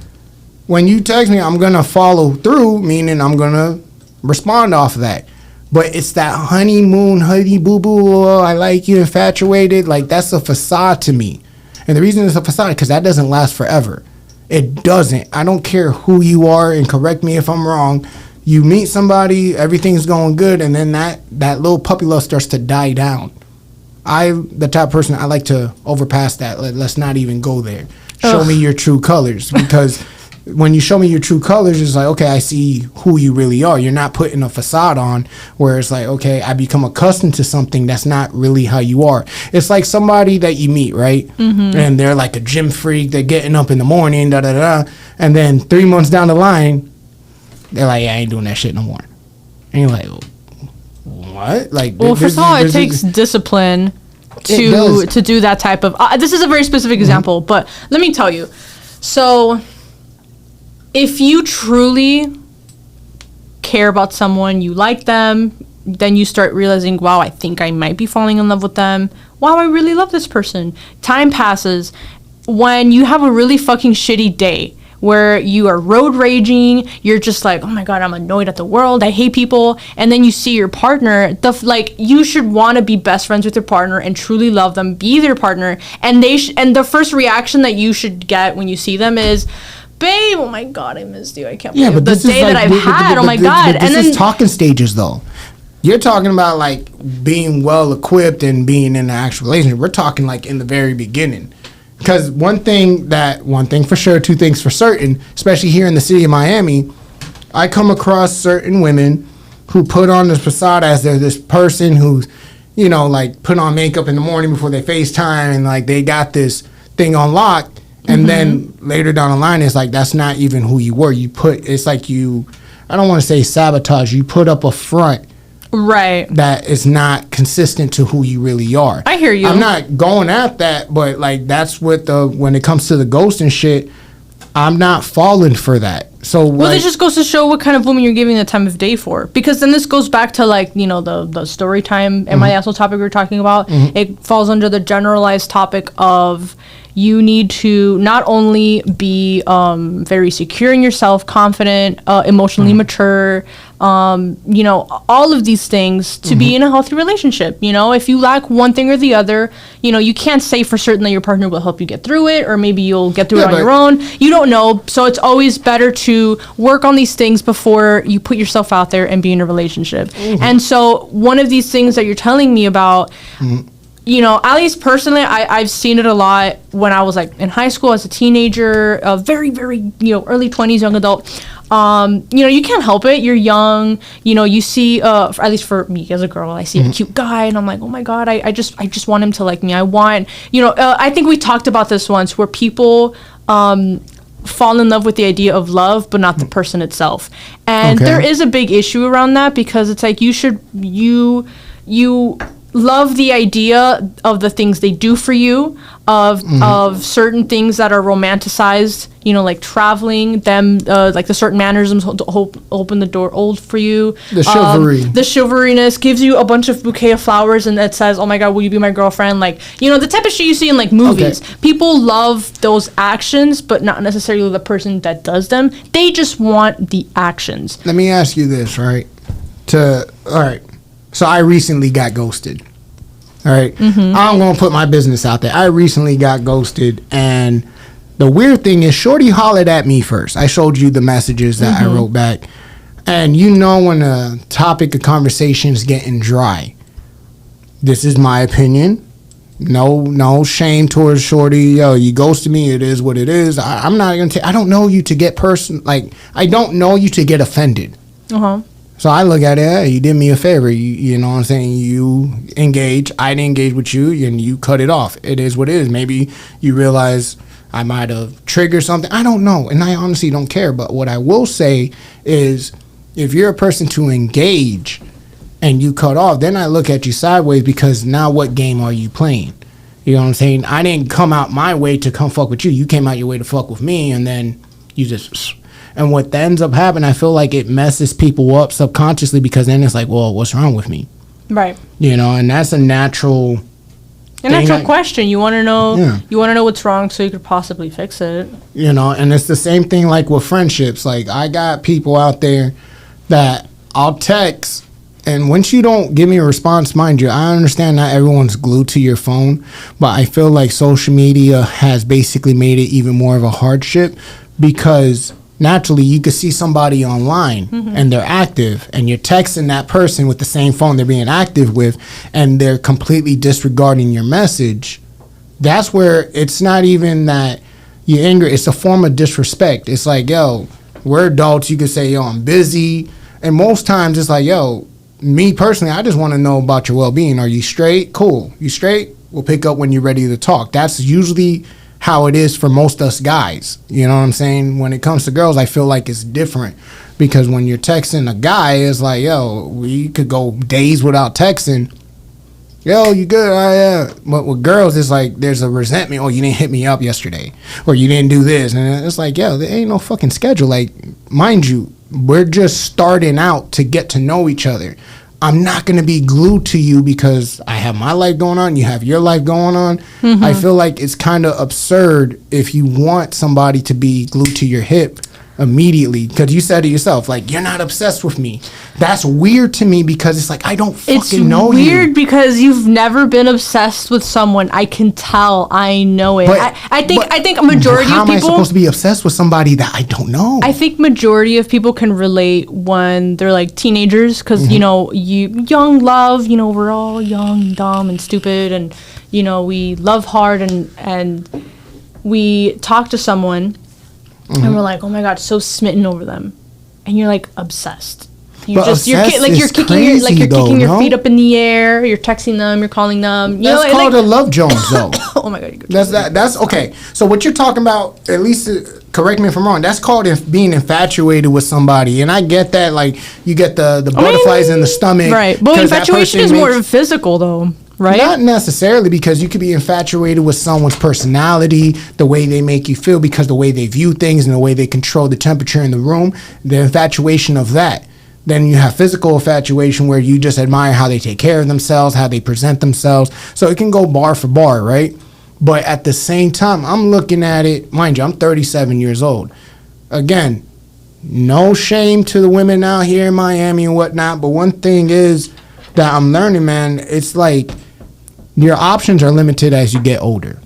when you text me, I'm gonna follow through, meaning I'm gonna respond off of that. But it's that honeymoon, honey boo boo, oh, I like you, infatuated. Like that's a facade to me. And the reason it's a facade because that doesn't last forever. It doesn't. I don't care who you are, and correct me if I'm wrong. You meet somebody, everything's going good, and then that little puppy love starts to die down. The type of person I like to overpass that. Let's not even go there. Show me your true colors, because when you show me your true colors, it's like, okay, I see who you really are. You're not putting a facade on where it's like, okay, I become accustomed to something that's not really how you are. It's like somebody that you meet, right? Mm-hmm. And they're like a gym freak. They're getting up in the morning, da da da. And then 3 months down the line, they're like, yeah, I ain't doing that shit no more. And you're like, what? Like, Well, first of all, it takes discipline to do that type of. This is a very specific example, but let me tell you. So, if you truly care about someone, you like them, then you start realizing, wow, I think I might be falling in love with them. Wow, I really love this person. Time passes. When you have a really fucking shitty day where you are road raging, you're just like, oh my God, I'm annoyed at the world, I hate people, and then you see your partner, you should want to be best friends with your partner and truly love them, be their partner, and and the first reaction that you should get when you see them is, babe, oh my God, I missed you. I can't believe the day that I've had. Oh my God. And this is talking stages, though. You're talking about like being well equipped and being in an actual relationship. We're talking like in the very beginning. Because one thing for sure, two things for certain, especially here in the city of Miami, I come across certain women who put on this facade as they're this person who's, like put on makeup in the morning before they FaceTime and like they got this thing on lock. And then later down the line, it's like, that's not even who you were. It's like I don't want to say sabotage. You put up a front. Right. That is not consistent to who you really are. I hear you. I'm not going at that, but like that's what when it comes to the ghost and shit, I'm not falling for that. So well, it just goes to show what kind of woman you're giving the time of day for. Because then this goes back to like, the story time and my asshole topic we were talking about. It falls under the generalized topic of you need to not only be very secure in yourself, confident, emotionally mature, all of these things to be in a healthy relationship. If you lack one thing or the other, you can't say for certain that your partner will help you get through it, or maybe you'll get through it on your own. You don't know. So it's always better to work on these things before you put yourself out there and be in a relationship. And so one of these things that you're telling me about, at least personally, I've seen it a lot when I was like in high school as a teenager, very, very, early 20s, young adult. You can't help it. You're young. You see, at least for me as a girl, I see a cute guy and I'm like, oh my God, I just want him to like me. I want, I think we talked about this once where people, fall in love with the idea of love, but not the person itself. And there is a big issue around that because it's like you love the idea of the things they do for you, of certain things that are romanticized, you know, like traveling, them, like the certain mannerisms to open the door old for you. The chivalry. The chivalryness gives you a bunch of bouquet of flowers and it says, oh my God, will you be my girlfriend? Like, you know, the type of shit you see in like movies. Okay. People love those actions, but not necessarily the person that does them. They just want the actions. Let me ask you this, right? All right. So I recently got ghosted. All right. I'm going to put my business out there. I recently got ghosted. And the weird thing is, Shorty hollered at me first. I showed you the messages that I wrote back. And you know when a topic of conversation is getting dry. This is my opinion. No shame towards Shorty. Yo, you ghosted me. It is what it is. I'm not going to I don't know you to get I don't know you to get offended. Uh-huh. So I look at it, hey, you did me a favor. You know what I'm saying? You engage. I didn't engage with you, and you cut it off. It is what it is. Maybe you realize I might have triggered something. I don't know, and I honestly don't care. But what I will say is, if you're a person to engage and you cut off, then I look at you sideways because now what game are you playing? You know what I'm saying? I didn't come out my way to come fuck with you. You came out your way to fuck with me, and then you just... And what ends up happening, I feel like it messes people up subconsciously because then it's like, well, what's wrong with me? Right. You know, and that's a natural... question. You want to know. Yeah. You want to know what's wrong so you could possibly fix it. You know, and it's the same thing like with friendships. Like, I got people out there that I'll text, and once you don't give me a response, mind you, I understand not everyone's glued to your phone, but I feel like social media has basically made it even more of a hardship because... naturally, you could see somebody online and they're active, and you're texting that person with the same phone they're being active with, and they're completely disregarding your message. That's where it's not even that you're angry. It's a form of disrespect. It's like, yo, we're adults. You could say, yo, I'm busy. And most times it's like, yo, me personally, I just want to know about your well-being. Are you straight? Cool. You straight? We'll pick up when you're ready to talk. That's usually how it is for most us guys. You know what I'm saying? When it comes to girls, I feel like it's different because when you're texting a guy, it's like, yo, we could go days without texting. Yo, you good? Yeah. But with girls, it's like there's a resentment. Oh, you didn't hit me up yesterday, or you didn't do this, and it's like, yo, there ain't no fucking schedule. Like, mind you, we're just starting out to get to know each other. I'm not going to be glued to you because I have my life going on, you have your life going on. I feel like it's kind of absurd if you want somebody to be glued to your hip immediately because you said it yourself, like, you're not obsessed with me. That's weird to me because it's like, I don't fucking know you. It's weird because you've never been obsessed with someone. I can tell. I know it. But- I think a majority how of am I people... supposed to be obsessed with somebody that I don't know? I think majority of people can relate when they're like teenagers because, you know, young love, you know, we're all young, dumb, and stupid, and, you know, we love hard, and we talk to someone, and we're like, oh my God, so smitten over them. And you're like obsessed. You're kicking your feet up in the air, you're texting them, you're calling them. That's called a love Jones, though. Oh my God. You're That's okay. So what you're talking about, at least correct me if I'm wrong, that's called being infatuated with somebody. And I get that, like, you get the butterflies in the stomach. Right. But infatuation is more physical, though. Right? Not necessarily, because you could be infatuated with someone's personality, the way they make you feel, because the way they view things and the way they control the temperature in the room, the infatuation of that. Then you have physical infatuation where you just admire how they take care of themselves, how they present themselves. So it can go bar for bar, right? But at the same time, I'm looking at it, mind you, I'm 37 years old. Again, no shame to the women out here in Miami and whatnot, but one thing is that I'm learning, man, it's like your options are limited as you get older.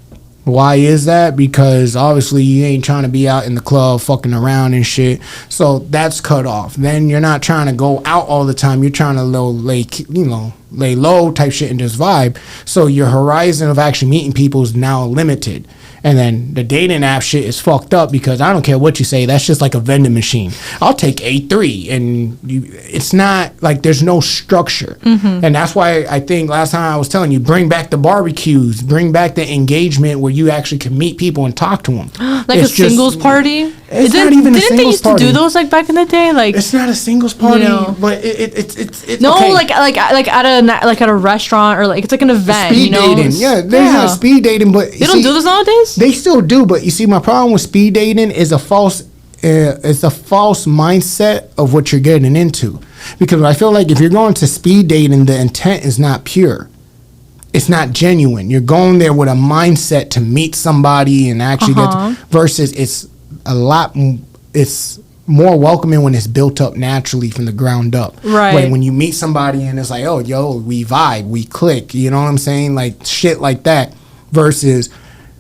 Why is that? Because obviously you ain't trying to be out in the club fucking around and shit. So that's cut off. Then you're not trying to go out all the time. You're trying to lay low type shit and just vibe. So your horizon of actually meeting people is now limited. And then the dating app shit is fucked up because I don't care what you say. That's just like a vending machine. I'll take A3, and it's not like there's no structure. And that's why I think last time I was telling you, bring back the barbecues, bring back the engagement where you actually can meet people and talk to them. Like a singles party? It's not even a Didn't they singles used party. to do those like back in the day? Like It's not a singles party, know. but it's no, okay. like at a restaurant or like it's like an event. Speed you know? dating. Yeah, there's not speed dating, but They don't do this nowadays. They still do, but you see, my problem with speed dating is it's a false mindset of what you're getting into. Because I feel like if you're going to speed dating, the intent is not pure. It's not genuine. You're going there with a mindset to meet somebody and actually versus it's it's more welcoming when it's built up naturally from the ground up. Right. When you meet somebody and it's like, oh, yo, we vibe, we click, you know what I'm saying? Like shit like that. Versus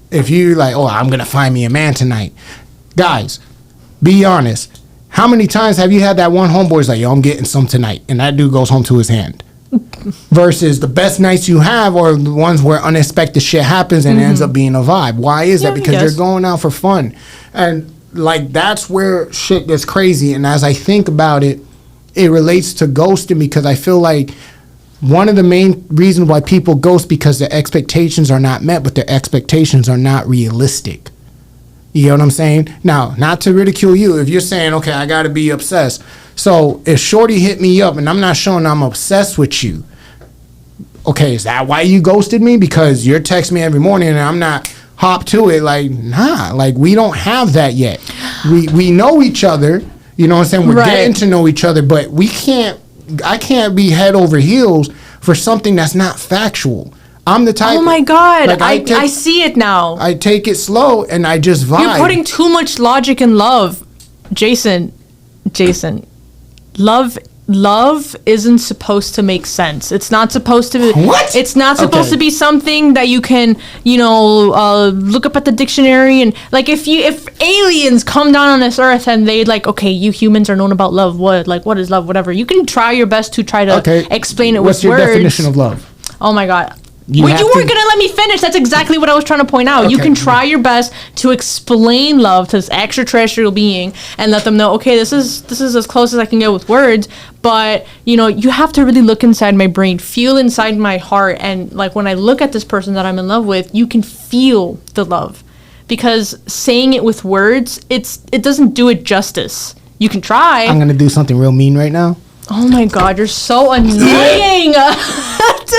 if you like, oh, I'm gonna find me a man tonight. Guys, be honest. How many times have you had that one homeboy's like, yo, I'm getting some tonight, and that dude goes home to his hand? Versus the best nights you have are the ones where unexpected shit happens and it ends up being a vibe. Why is that? Yeah, Because yes. you're going out for fun. And like that's where shit gets crazy. And as I think about it, it relates to ghosting because I feel like one of the main reasons why people ghost because their expectations are not met, but their expectations are not realistic. You know what I'm saying? Now, not to ridicule you, if you're saying, okay, I gotta be obsessed. So if Shorty hit me up and I'm not showing I'm obsessed with you, okay, is that why you ghosted me? Because you're texting me every morning and I'm not hop to it. Like, nah, like we don't have that yet. We know each other, you know what I'm saying? We're Right. getting to know each other, but I can't be head over heels for something that's not factual. I'm the type. Oh my god, like, I see it now. I take it slow and I just vibe. You're putting too much logic in love. Jason. Love isn't supposed to make sense. It's not supposed to be. What? It's not supposed Okay. to be something that you can, look up at the dictionary and like if aliens come down on this earth and they like, okay, you humans are known about love. What is love? Whatever. You can try your best to try to Okay. explain it What's with your words. definition of love? Oh my god. You You have weren't to- gonna let me finish. That's exactly what I was trying to point out. You Okay. can try your best to explain love to this extraterrestrial being and let them know, okay, this is as close as I can get with words. But you have to really look inside my brain, feel inside my heart, and like when I look at this person that I'm in love with, you can feel the love. Because saying it with words, it doesn't do it justice. You can try. I'm gonna do something real mean right now. Oh my god, you're so annoying.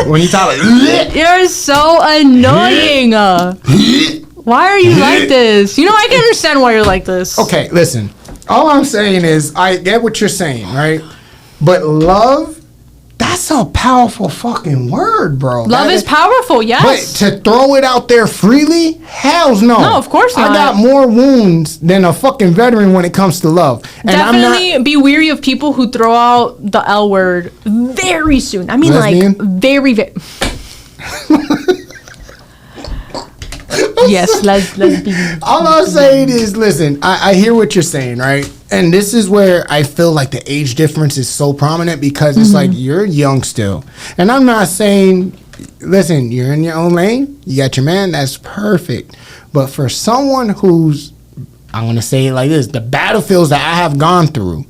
When you talk like, You're so annoying. Why are you like this? I can understand why you're like this. okay, listen. All I'm saying is I get what you're saying, right? But love, that's a powerful fucking word, bro. Love That is powerful, But yes. to throw it out there freely, hell's no. No, of course I not. got more wounds than a fucking veteran when it comes to love. And Definitely be weary of people who throw out the L word very soon. I mean, Lesbian? like, very, very. Yes, lesbian. All I'm saying is, listen, I hear what you're saying, right? And this is where I feel like the age difference is so prominent because it's like you're young still. And I'm not saying, listen, you're in your own lane, you got your man, that's perfect. But for someone who's, I'm going to say it like this, the battlefields that I have gone through,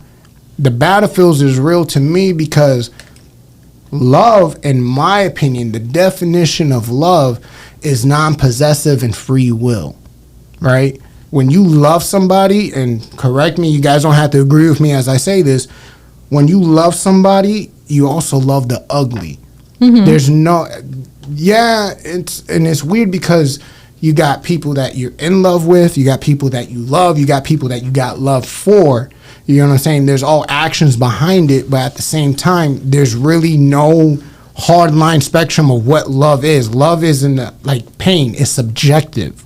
the battlefields is real to me because love, in my opinion, the definition of love is non-possessive and free will, right? When you love somebody, and correct me, you guys don't have to agree with me as I say this, when you love somebody, you also love the ugly. There's no, it's weird because you got people that you're in love with, you got people that you love, you got people that you got love for. You know what I'm saying? There's all actions behind it, but at the same time, there's really no hard line spectrum of what love is. Love isn't like pain, it's subjective.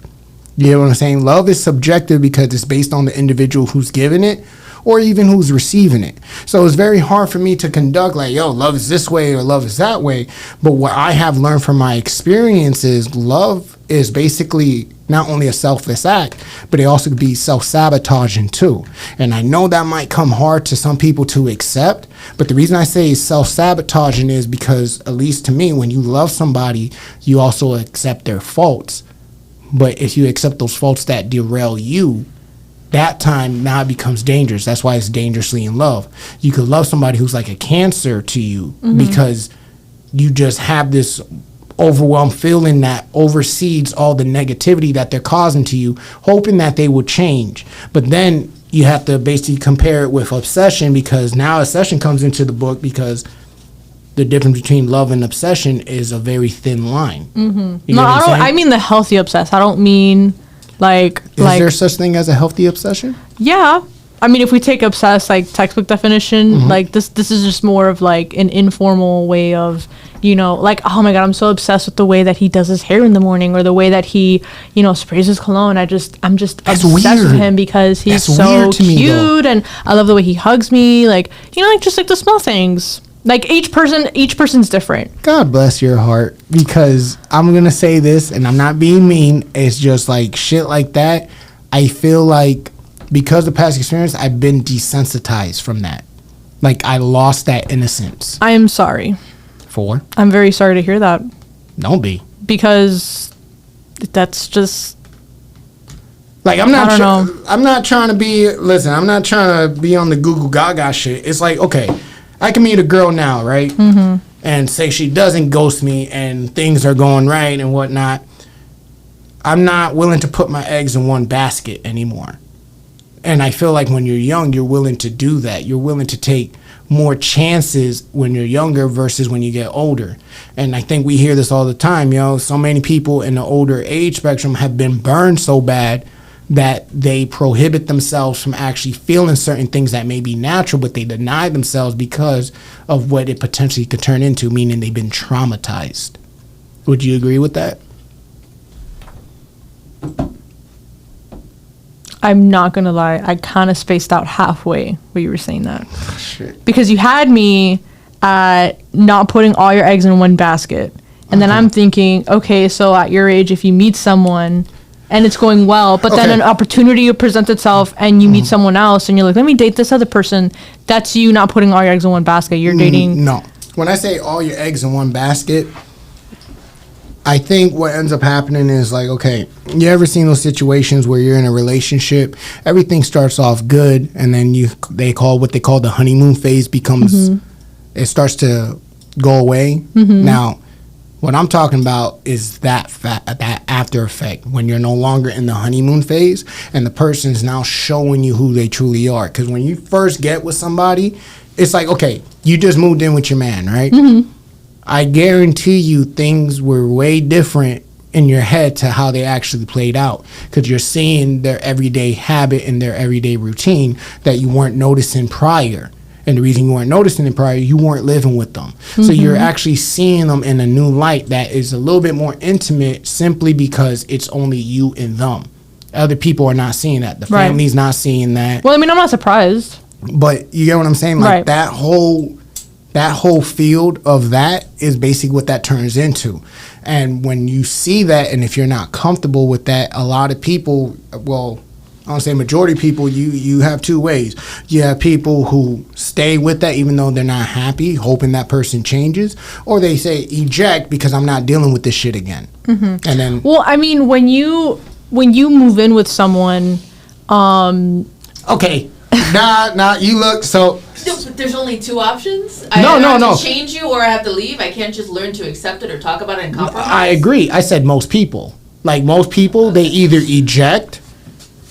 You know what I'm saying? Love is subjective because it's based on the individual who's giving it or even who's receiving it. So it's very hard for me to conduct like, yo, love is this way or love is that way. But what I have learned from my experience is love is basically not only a selfless act, but it also could be self-sabotaging too. And I know that might come hard to some people to accept, but the reason I say it's self-sabotaging is because, at least to me, when you love somebody, you also accept their faults. But if you accept those faults that derail you, that time now it becomes dangerous. That's why it's dangerously in love. You could love somebody who's like a cancer to you because you just have this overwhelmed feeling that oversees all the negativity that they're causing to you, hoping that they will change. But then you have to basically compare it with obsession, because now obsession comes into the book, because the difference between love and obsession is a very thin line. Mm-hmm. No, I mean the healthy obsessed. I don't mean like Is there such thing as a healthy obsession? Yeah. I mean, if we take obsessed, like textbook definition, like this is just more of like an informal way of, like, oh my God, I'm so obsessed with the way that he does his hair in the morning, or the way that he, sprays his cologne. I'm just That's obsessed with weird. him because he's That's so weird to me, cute, and I love the way he hugs me. Like, like just like the small things. Like each person's different. God bless your heart, because I'm going to say this, and I'm not being mean. It's just like shit like that. I feel like because of past experience, I've been desensitized from that. Like, I lost that innocence. I am sorry. For? I'm very sorry to hear that, Don't be. because that's just, Like, I'm not I don't know. I'm not trying to be, listen, I'm not trying to be on the Google Gaga shit. It's like, okay, I can meet a girl now, right? Mm-hmm. And say she doesn't ghost me and things are going right and whatnot. I'm not willing to put my eggs in one basket anymore. And I feel like when you're young, you're willing to do that. You're willing to take more chances when you're younger versus when you get older. And I think we hear this all the time, so many people in the older age spectrum have been burned so bad that they prohibit themselves from actually feeling certain things that may be natural, but they deny themselves because of what it potentially could turn into, meaning they've been traumatized. Would you agree with that? I'm not gonna lie, I kind of spaced out halfway when you were saying that. Shit. Because you had me at not putting all your eggs in one basket. And then I'm thinking, okay, so at your age, if you meet someone and it's going well, but then Okay. an opportunity presents itself and you meet someone else and you're like, let me date this other person, that's you not putting all your eggs in one basket. You're dating. No. When I say all your eggs in one basket, I think what ends up happening is like, okay, you ever seen those situations where you're in a relationship, everything starts off good, and then what they call the honeymoon phase becomes, it starts to go away. Now, what I'm talking about is that after effect, when you're no longer in the honeymoon phase and the person is now showing you who they truly are. Because when you first get with somebody, it's like, okay, you just moved in with your man, right? I guarantee you things were way different in your head to how they actually played out, because you're seeing their everyday habit and their everyday routine that you weren't noticing prior. And the reason you weren't noticing it prior, you weren't living with them. So you're actually seeing them in a new light that is a little bit more intimate, simply because it's only you and them. Other people are not seeing that. The Right. family's not seeing that. Well, I mean, I'm not surprised. But you get what I'm saying? Like Right. that whole field of that is basically what that turns into. And when you see that, and if you're not comfortable with that, a lot of people, well, I don't say majority of people, you have two ways. You have people who stay with that even though they're not happy, hoping that person changes, or they say eject because I'm not dealing with this shit again. And then Well, I mean, when you move in with someone, okay, nah, you look so. But there's only two options. No, I no, have no. to change you, or I have to leave. I can't just learn to accept it or talk about it and compromise. I agree. I said most people. Like most people, they either eject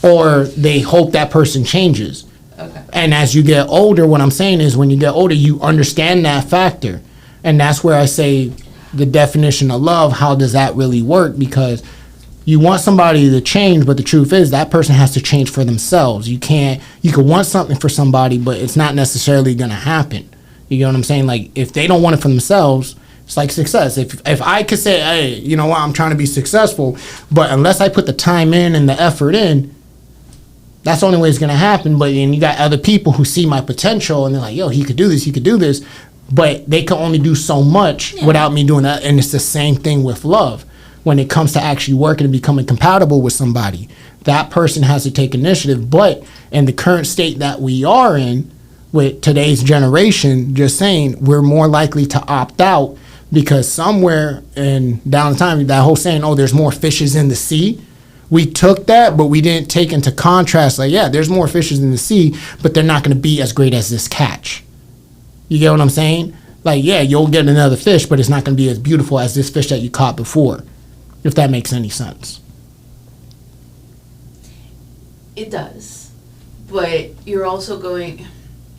or they hope that person changes. Okay. And as you get older, what I'm saying is when you get older, you understand that factor. And that's where I say the definition of love, how does that really work? Because you want somebody to change, but the truth is that person has to change for themselves. You could want something for somebody, but it's not necessarily going to happen. You get what I'm saying? Like if they don't want it for themselves, it's like success. If I could say, hey, you know what, I'm trying to be successful, but unless I put the time in and the effort in, that's the only way it's going to happen. But then you got other people who see my potential and they're like, yo, he could do this. But they can only do so much without me doing that. And it's the same thing with love. When it comes to actually working and becoming compatible with somebody, that person has to take initiative. But in the current state that we are in with today's generation, just saying, we're more likely to opt out because somewhere in down the time, that whole saying, oh, there's more fishes in the sea. We took that, but we didn't take into contrast, like, yeah, there's more fishes in the sea, but they're not going to be as great as this catch. You get what I'm saying? Like, yeah, you'll get another fish, but it's not going to be as beautiful as this fish that you caught before, if that makes any sense. It does. But you're also going.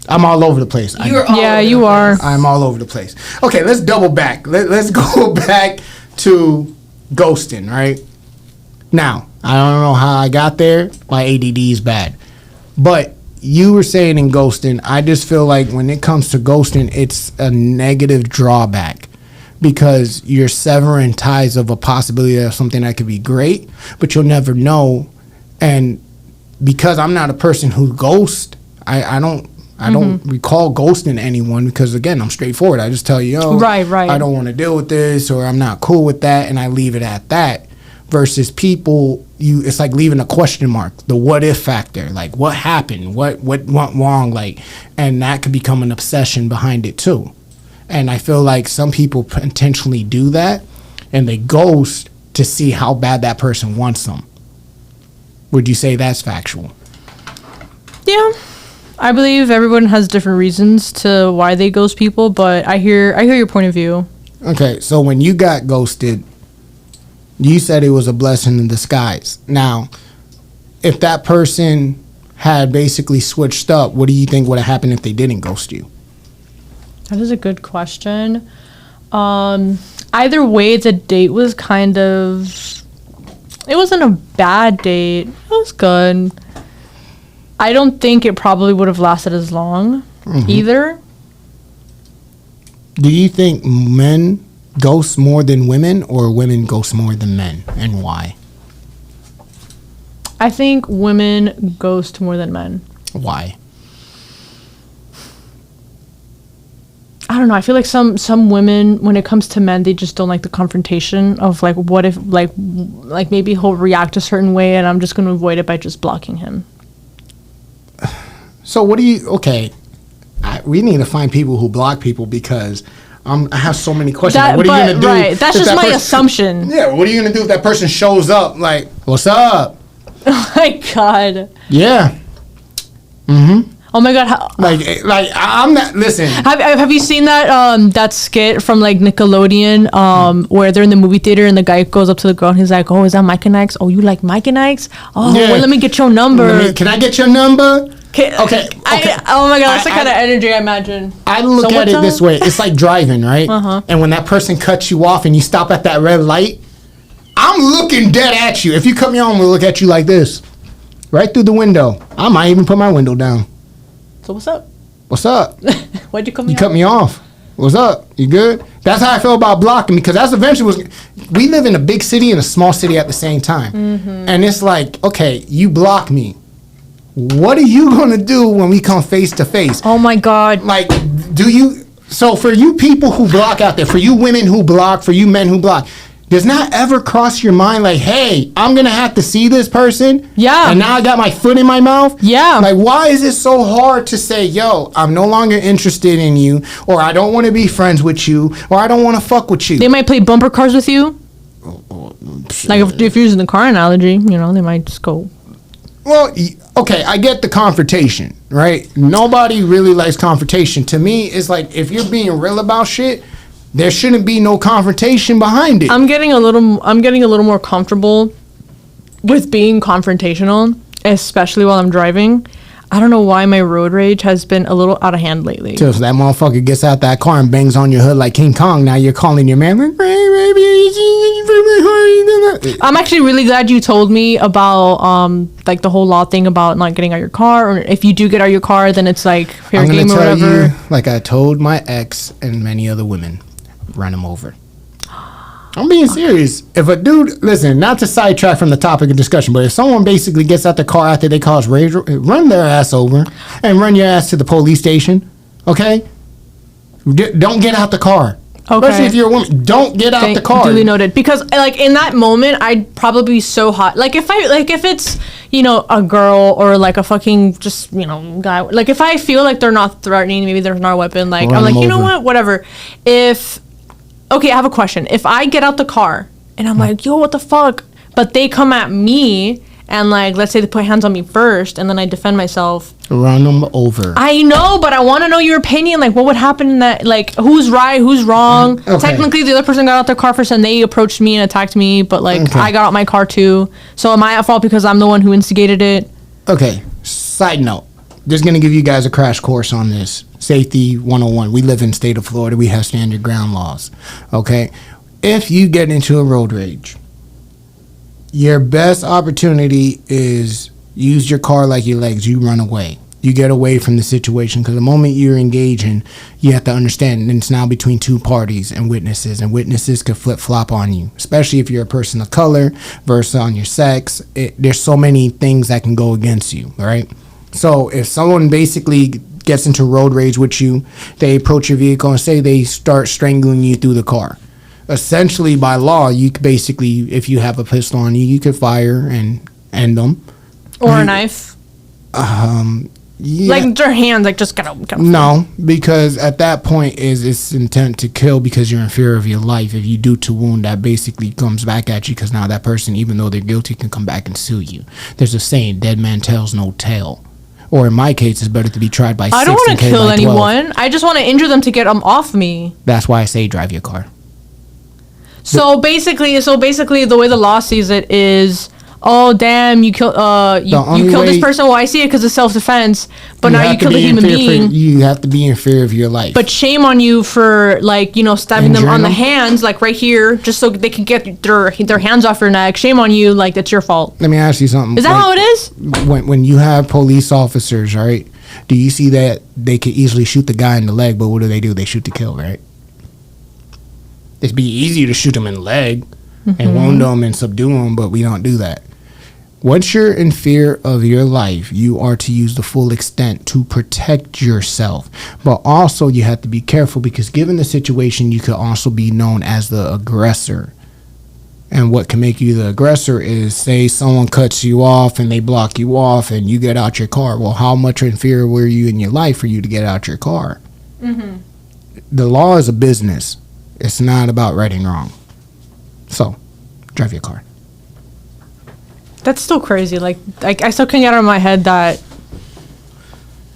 I'm all over the place. You're all Yeah, over you the are. place. I'm all over the place. Okay, let's double back. Let's go back to ghosting, right? Now, I don't know how I got there. My ADD is bad. But you were saying in ghosting, I just feel like when it comes to ghosting, it's a negative drawback because you're severing ties of a possibility of something that could be great, but you'll never know. And because I'm not a person who ghosts, I don't recall ghosting anyone because again I'm straightforward. I just tell you, Right. I don't want to deal with this or I'm not cool with that, and I leave it at that. Versus people, it's like leaving a question mark, the what if factor, like what happened, what went wrong, like, and that could become an obsession behind it too. And I feel like some people intentionally do that, and they ghost to see how bad that person wants them. Would you say that's factual? Yeah. I believe everyone has different reasons to why they ghost people, but I hear your point of view. Okay, so when you got ghosted, you said it was a blessing in disguise. Now, if that person had basically switched up, what do you think would have happened if they didn't ghost you? That is a good question. Either way, the date was kind of... It wasn't a bad date. It was good. I don't think it probably would have lasted as long either. Do you think men ghost more than women or women ghost more than men, and why? I think women ghost more than men. Why? I don't know. I feel like some women, when it comes to men, they just don't like the confrontation of like, what if like maybe he'll react a certain way and I'm just going to avoid it by just blocking him. So what do you? Okay, we need to find people who block people because I have so many questions. Like, what are you gonna do? Right, that's if just that my person- assumption. Yeah, what are you gonna do if that person shows up? Like, what's up? Oh my god. Yeah. Oh my god. How, Like I'm not. Listen. have you seen that skit from like Nickelodeon where they're in the movie theater and the guy goes up to the girl and he's like, oh, is that Mike and Ike's? Oh, you like Mike and Ike's? Oh, Yeah. well, let me get your number. Can I get your number? Okay. Oh my god, that's the kind of energy I imagine. I look So at it what's this up? way. It's like driving, right? And when that person cuts you off and you stop at that red light, I'm looking dead at you. If you cut me off, I'm gonna look at you like this, right through the window. I might even put my window down. So what's up? What's up? Why'd you come? You cut me off. What's up? You good? That's how I feel about blocking because that's eventually was. We live in a big city and a small city at the same time, and it's like, okay, you block me. What are you gonna do when we come face to face? Oh my god. Like, do you? So for you people who block out there, for you women who block, for you men who block, does not ever cross your mind like, hey, I'm gonna have to see this person? Yeah. And now I got my foot in my mouth? Yeah. Like, why is it so hard to say, yo, I'm no longer interested in you, or I don't want to be friends with you, or I don't want to fuck with you? They might play bumper cars with you. Like if you're using the car analogy, you know, they might just go. Well, okay, I get the confrontation, right? Nobody really likes confrontation. To me, it's like if you're being real about shit, there shouldn't be no confrontation behind it. I'm getting a little more comfortable with being confrontational, especially while I'm driving. I don't know why my road rage has been a little out of hand lately. Till that motherfucker gets out that car and bangs on your hood like King Kong. Now you're calling your man like, hey, baby, I'm actually really glad you told me about like the whole law thing about not getting out your car, or if you do get out your car, then it's like fair I'm gonna game or tell whatever. you, like I told my ex and many other women, run him over. I'm being serious. If a dude, listen, not to sidetrack from the topic of discussion, but if someone basically gets out the car after they cause rage, run their ass over and run your ass to the police station, okay? Don't get out the car. Okay. Especially if you're a woman, don't get out the car. Duly noted. Because like in that moment, I'd probably be so hot. Like if it's a girl or like a fucking just guy. Like if I feel like they're not threatening, maybe there's not a weapon. Like Run I'm like, them you know over. what, whatever. Okay, I have a question. If I get out the car and I'm like, yo, what the fuck? But they come at me and like let's say they put hands on me first and then I defend myself. Run them over. I know, but I want to know your opinion. Like, what would happen in that? Like, who's right, who's wrong? Okay. Technically, the other person got out their car first, and they approached me and attacked me. But like, Okay. I got out my car too. So am I at fault because I'm the one who instigated it? Okay, side note. Just going to give you guys a crash course on this. Safety 101. We live in the state of Florida. We have standard ground laws. Okay? If you get into a road rage, your best opportunity is use your car like your legs. You run away. You get away from the situation because the moment you're engaging, you have to understand it's now between two parties and witnesses could flip-flop on you, especially if you're a person of color versus on your sex. There's so many things that can go against you, right? So if someone basically gets into road rage with you, they approach your vehicle and say they start strangling you through the car. Essentially, by law, you could basically, if you have a pistol on you, you could fire and end them. Or a knife? Yeah. Like their hands, like just gotta. No, because at that point is its intent to kill because you're in fear of your life. If you do to wound, that basically comes back at you because now that person, even though they're guilty, can come back and sue you. There's a saying, dead man tells no tale. Or in my case, it's better to be tried by 6 I don't want than to kill kill by 12. anyone. I just want to injure them to get them off me. That's why I say drive your car. So basically, the way the law sees it is, oh damn, you killed you killed this person. Well, I see it because of self-defense, but now you killed a human being. You have to be in fear of your life. But shame on you for like stabbing them Injuring on the them? hands, like right here, just so they can get their hands off your neck. Shame on you, like that's your fault. Let me ask you something. Is that how it is? When you have police officers, right? Do you see that they could easily shoot the guy in the leg, but what do? They shoot to kill, right? It'd be easy to shoot them in the leg and wound them and subdue them, but we don't do that. Once you're in fear of your life, you are to use the full extent to protect yourself. But also you have to be careful because given the situation, you could also be known as the aggressor. And what can make you the aggressor is, say someone cuts you off and they block you off and you get out your car. Well, how much in fear were you in your life for you to get out your car? Mm-hmm. The law is a business. It's not about right and wrong. So, drive your car. That's still crazy. Like I still can't get out of my head that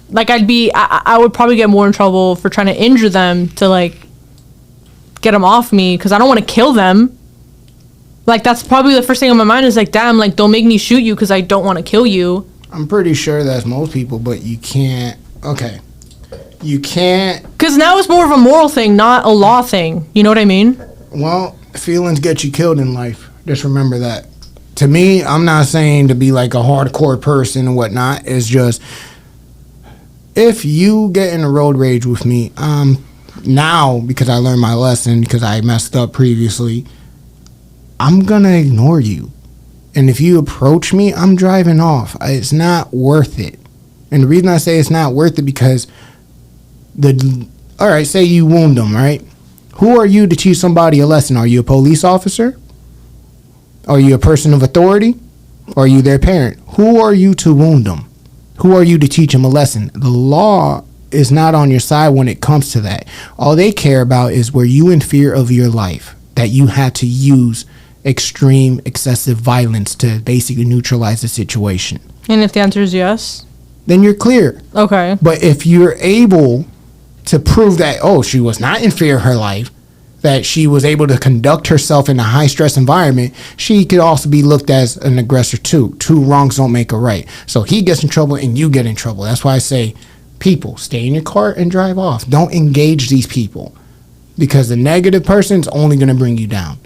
like I would probably get more in trouble for trying to injure them to like get them off me because I don't want to kill them. Like that's probably the first thing on my mind is like, damn, like don't make me shoot you because I don't want to kill you. I'm pretty sure that's most people, but you can't. Okay. You can't. Because now it's more of a moral thing, not a law thing. You know what I mean? Well, feelings get you killed in life. Just remember that. To me, I'm not saying to be like a hardcore person and whatnot. It's just, if you get in a road rage with me, now, because I learned my lesson, because I messed up previously, I'm going to ignore you. And if you approach me, I'm driving off. It's not worth it. And the reason I say it's not worth it because all right, say you wound them, right? Who are you to teach somebody a lesson? Are you a police officer? Are you a person of authority? Or are you their parent? Who are you to wound them? Who are you to teach them a lesson? The law is not on your side when it comes to that. All they care about is were you in fear of your life, that you had to use extreme, excessive violence to basically neutralize the situation. And if the answer is yes? Then you're clear. Okay. But if you're able to prove that, oh, she was not in fear of her life, that she was able to conduct herself in a high-stress environment, she could also be looked as an aggressor too. Two wrongs don't make a right. So he gets in trouble and you get in trouble. That's why I say, people, stay in your car and drive off. Don't engage these people because the negative person's only going to bring you down.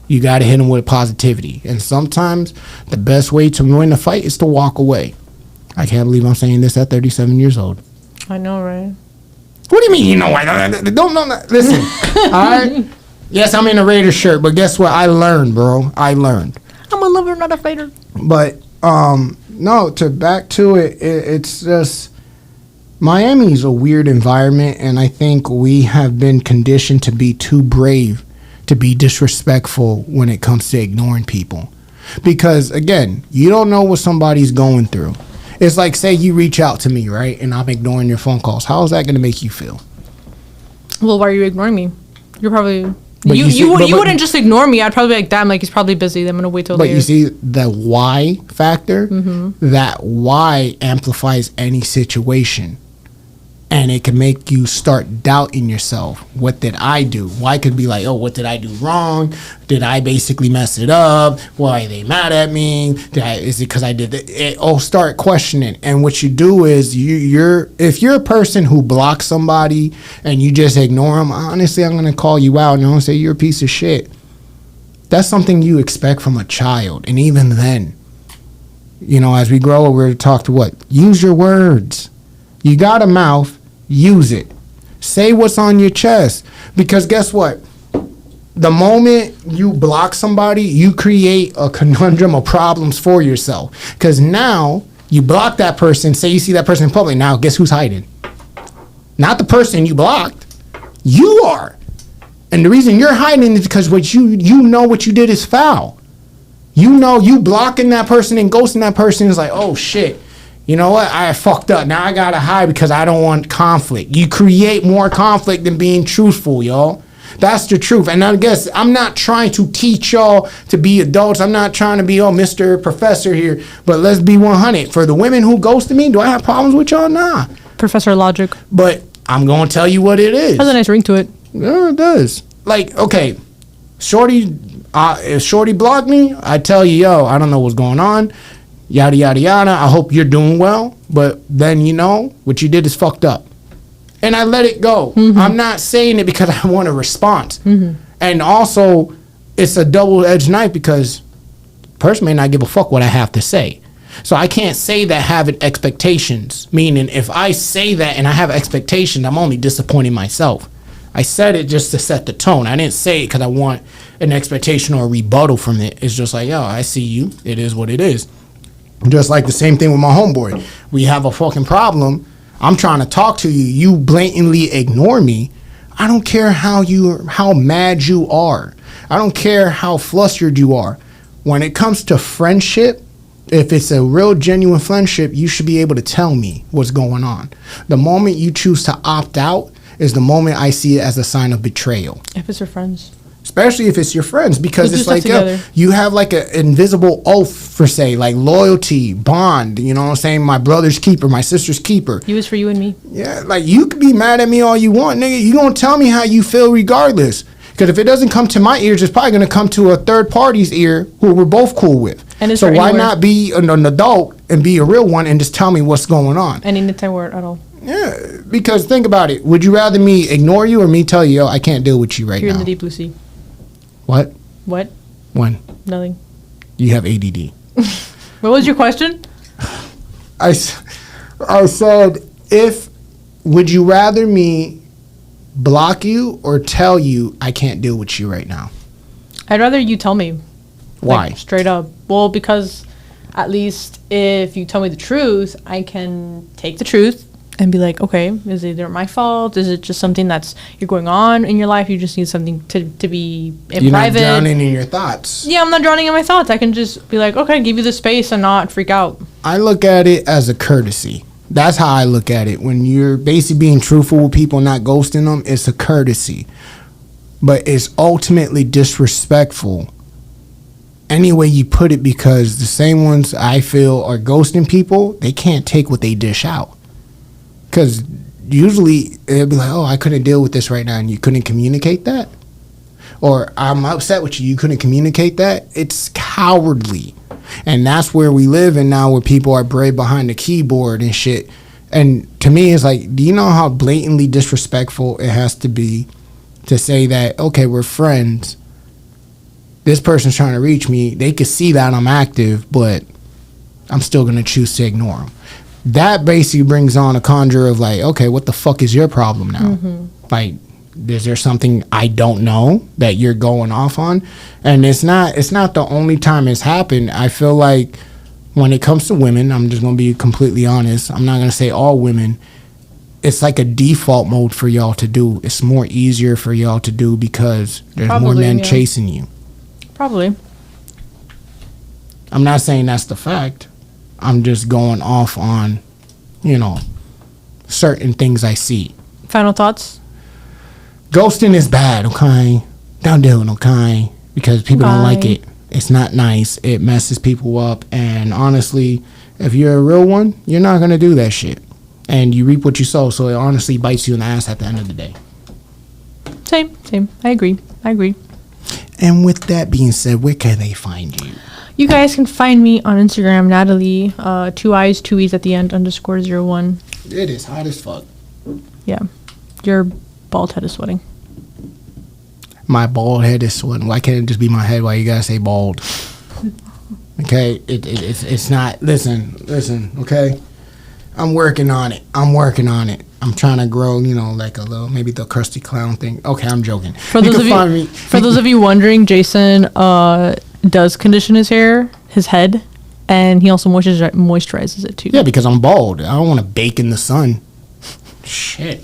You got to hit them with positivity. And sometimes the best way to win a fight is to walk away. I can't believe I'm saying this at 37 years old. I know, right? What do you mean you know? Don't listen. All right. Yes, I'm in a Raiders shirt, but guess what? I learned, bro. I learned. I'm a lover, not a fighter. But no. To back to it, it's just Miami's a weird environment, and I think we have been conditioned to be too brave, to be disrespectful when it comes to ignoring people, because again, you don't know what somebody's going through. It's like, say you reach out to me, right, and I'm ignoring your phone calls. How is that going to make you feel? Well, why are you ignoring me? You're probably But You you see- you, would, but- you but- wouldn't just ignore me. I'd probably be like, damn, like he's probably busy. I'm gonna wait till But later. you see the why factor, Mm-hmm. that why amplifies any situation. And it can make you start doubting yourself. What did I do? Why could be like, oh, what did I do wrong? Did I basically mess it up? Why are they mad at me? Is it because I did it? Oh, start questioning. And what you do is if you're a person who blocks somebody and you just ignore them, honestly, I'm gonna call you out and I'm gonna say you're a piece of shit. That's something you expect from a child. And even then, as we grow, we're taught to what? Use your words. You got a mouth, use it. Say what's on your chest. Because guess what? The moment you block somebody, you create a conundrum of problems for yourself. Because now you block that person, say you see that person in public, now guess who's hiding? Not the person you blocked. You are. And the reason you're hiding is because what you know what you did is foul. You know you blocking that person and ghosting that person is like, oh shit. You know what? I fucked up. Now I gotta hide because I don't want conflict. You create more conflict than being truthful, y'all. That's the truth. And I guess I'm not trying to teach y'all to be adults. I'm not trying to be, Mr. Professor here. But let's be 100. For the women who ghosted me, do I have problems with y'all? Nah. Professor Logic But I'm gonna tell you what it is. has a nice ring to it. Yeah, it does. Like, okay, Shorty, if Shorty blocked me, I tell you, yo, I don't know what's going on. Yada, yada, yada. I hope you're doing well. But then, what you did is fucked up. And I let it go. I'm not saying it because I want a response. And also, it's a double-edged knife because the person may not give a fuck what I have to say. So I can't say that having expectations. Meaning, if I say that and I have expectations, I'm only disappointing myself. I said it just to set the tone. I didn't say it because I want an expectation or a rebuttal from it. It's just like, yo, I see you. It is what it is. Just like the same thing with my homeboy. We have a fucking problem. I'm trying to talk to you. You blatantly ignore me. I don't care how mad you are. I don't care how flustered you are. When it comes to friendship, if it's a real genuine friendship, you should be able to tell me what's going on. The moment you choose to opt out is the moment I see it as a sign of betrayal. If it's your friends. Especially if it's your friends, because You it's do like, stuff yo, together. you have like an invisible oath for say, like loyalty, bond, you know what I'm saying? My brother's keeper, my sister's keeper. You is for you and me. Yeah, like you could be mad at me all you want, nigga. You gonna tell me how you feel regardless. Because if it doesn't come to my ears, it's probably gonna come to a third party's ear who we're both cool with. And it's so for why anywhere. not be an adult and be a real one and just tell me what's going on? Any anytime word at all. Yeah, because think about it. Would you rather me ignore you or me tell you, yo, I can't deal with you right You're in now? the deep blue sea. What? What? When? Nothing. You have ADD. What was your question? I said, would you rather me block you or tell you I can't deal with you right now? I'd rather you tell me. Why? Like, straight up. Well, because at least if you tell me the truth, I can take the truth and be like, okay, is it either my fault? Is it just something you're going on in your life? You just need something to be in You're private. not drowning in your thoughts. Yeah, I'm not drowning in my thoughts. I can just be like, okay, give you the space and not freak out. I look at it as a courtesy. That's how I look at it. When you're basically being truthful with people, not ghosting them, it's a courtesy. But it's ultimately disrespectful any way you put it, because the same ones I feel are ghosting people, they can't take what they dish out. Because usually it'll be like, oh, I couldn't deal with this right now, and you couldn't communicate that. Or I'm upset with you, you couldn't communicate that. It's cowardly. And that's where we live in now, where people are brave behind the keyboard and shit. And to me, it's like, do you know how blatantly disrespectful it has to be to say that, okay, we're friends. This person's trying to reach me. They could see that I'm active, but I'm still going to choose to ignore them. That basically brings on a conjure of like, okay, what the fuck is your problem now? Like, is there something I don't know that you're going off on? And it's not the only time it's happened. I feel like when it comes to women, I'm just going to be completely honest. I'm not going to say all women. It's like a default mode for y'all to do. It's more easier for y'all to do because there's more Probably, men yeah. chasing you. Probably. I'm not saying that's the fact. I'm just going off on, certain things I see. Final thoughts? Ghosting is bad, okay? Don't do it, okay? Because people don't like Bye. it. It's not nice. It messes people up. And honestly, if you're a real one, you're not going to do that shit. And you reap what you sow. So it honestly bites you in the ass at the end of the day. Same. I agree. And with that being said, where can they find you? You guys can find me on Instagram, Natalie, 2 eyes, 2 E's at the end, _01. It is hot as fuck. Yeah. Your bald head is sweating. My bald head is sweating. Why can't it just be my head? Why you gotta say bald? Okay, it's not. Listen. Okay, I'm working on it. I'm trying to grow. Like a little, maybe the Krusty Clown thing. Okay, I'm joking. For those of you wondering, Jason does condition his hair, his head, and he also moisturizes it too. Yeah, because I'm bald. I don't want to bake in the sun. Shit.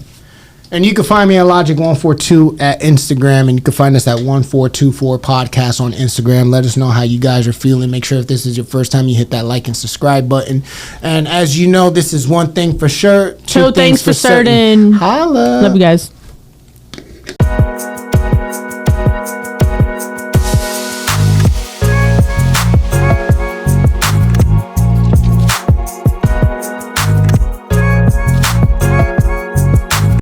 And you can find me at Logic142 at Instagram, and you can find us at 1424 Podcast on Instagram. Let us know how you guys are feeling. Make sure if this is your first time, you hit that like and subscribe button. And as you know, this is one thing for sure, Two things for certain. Holla. Love you guys.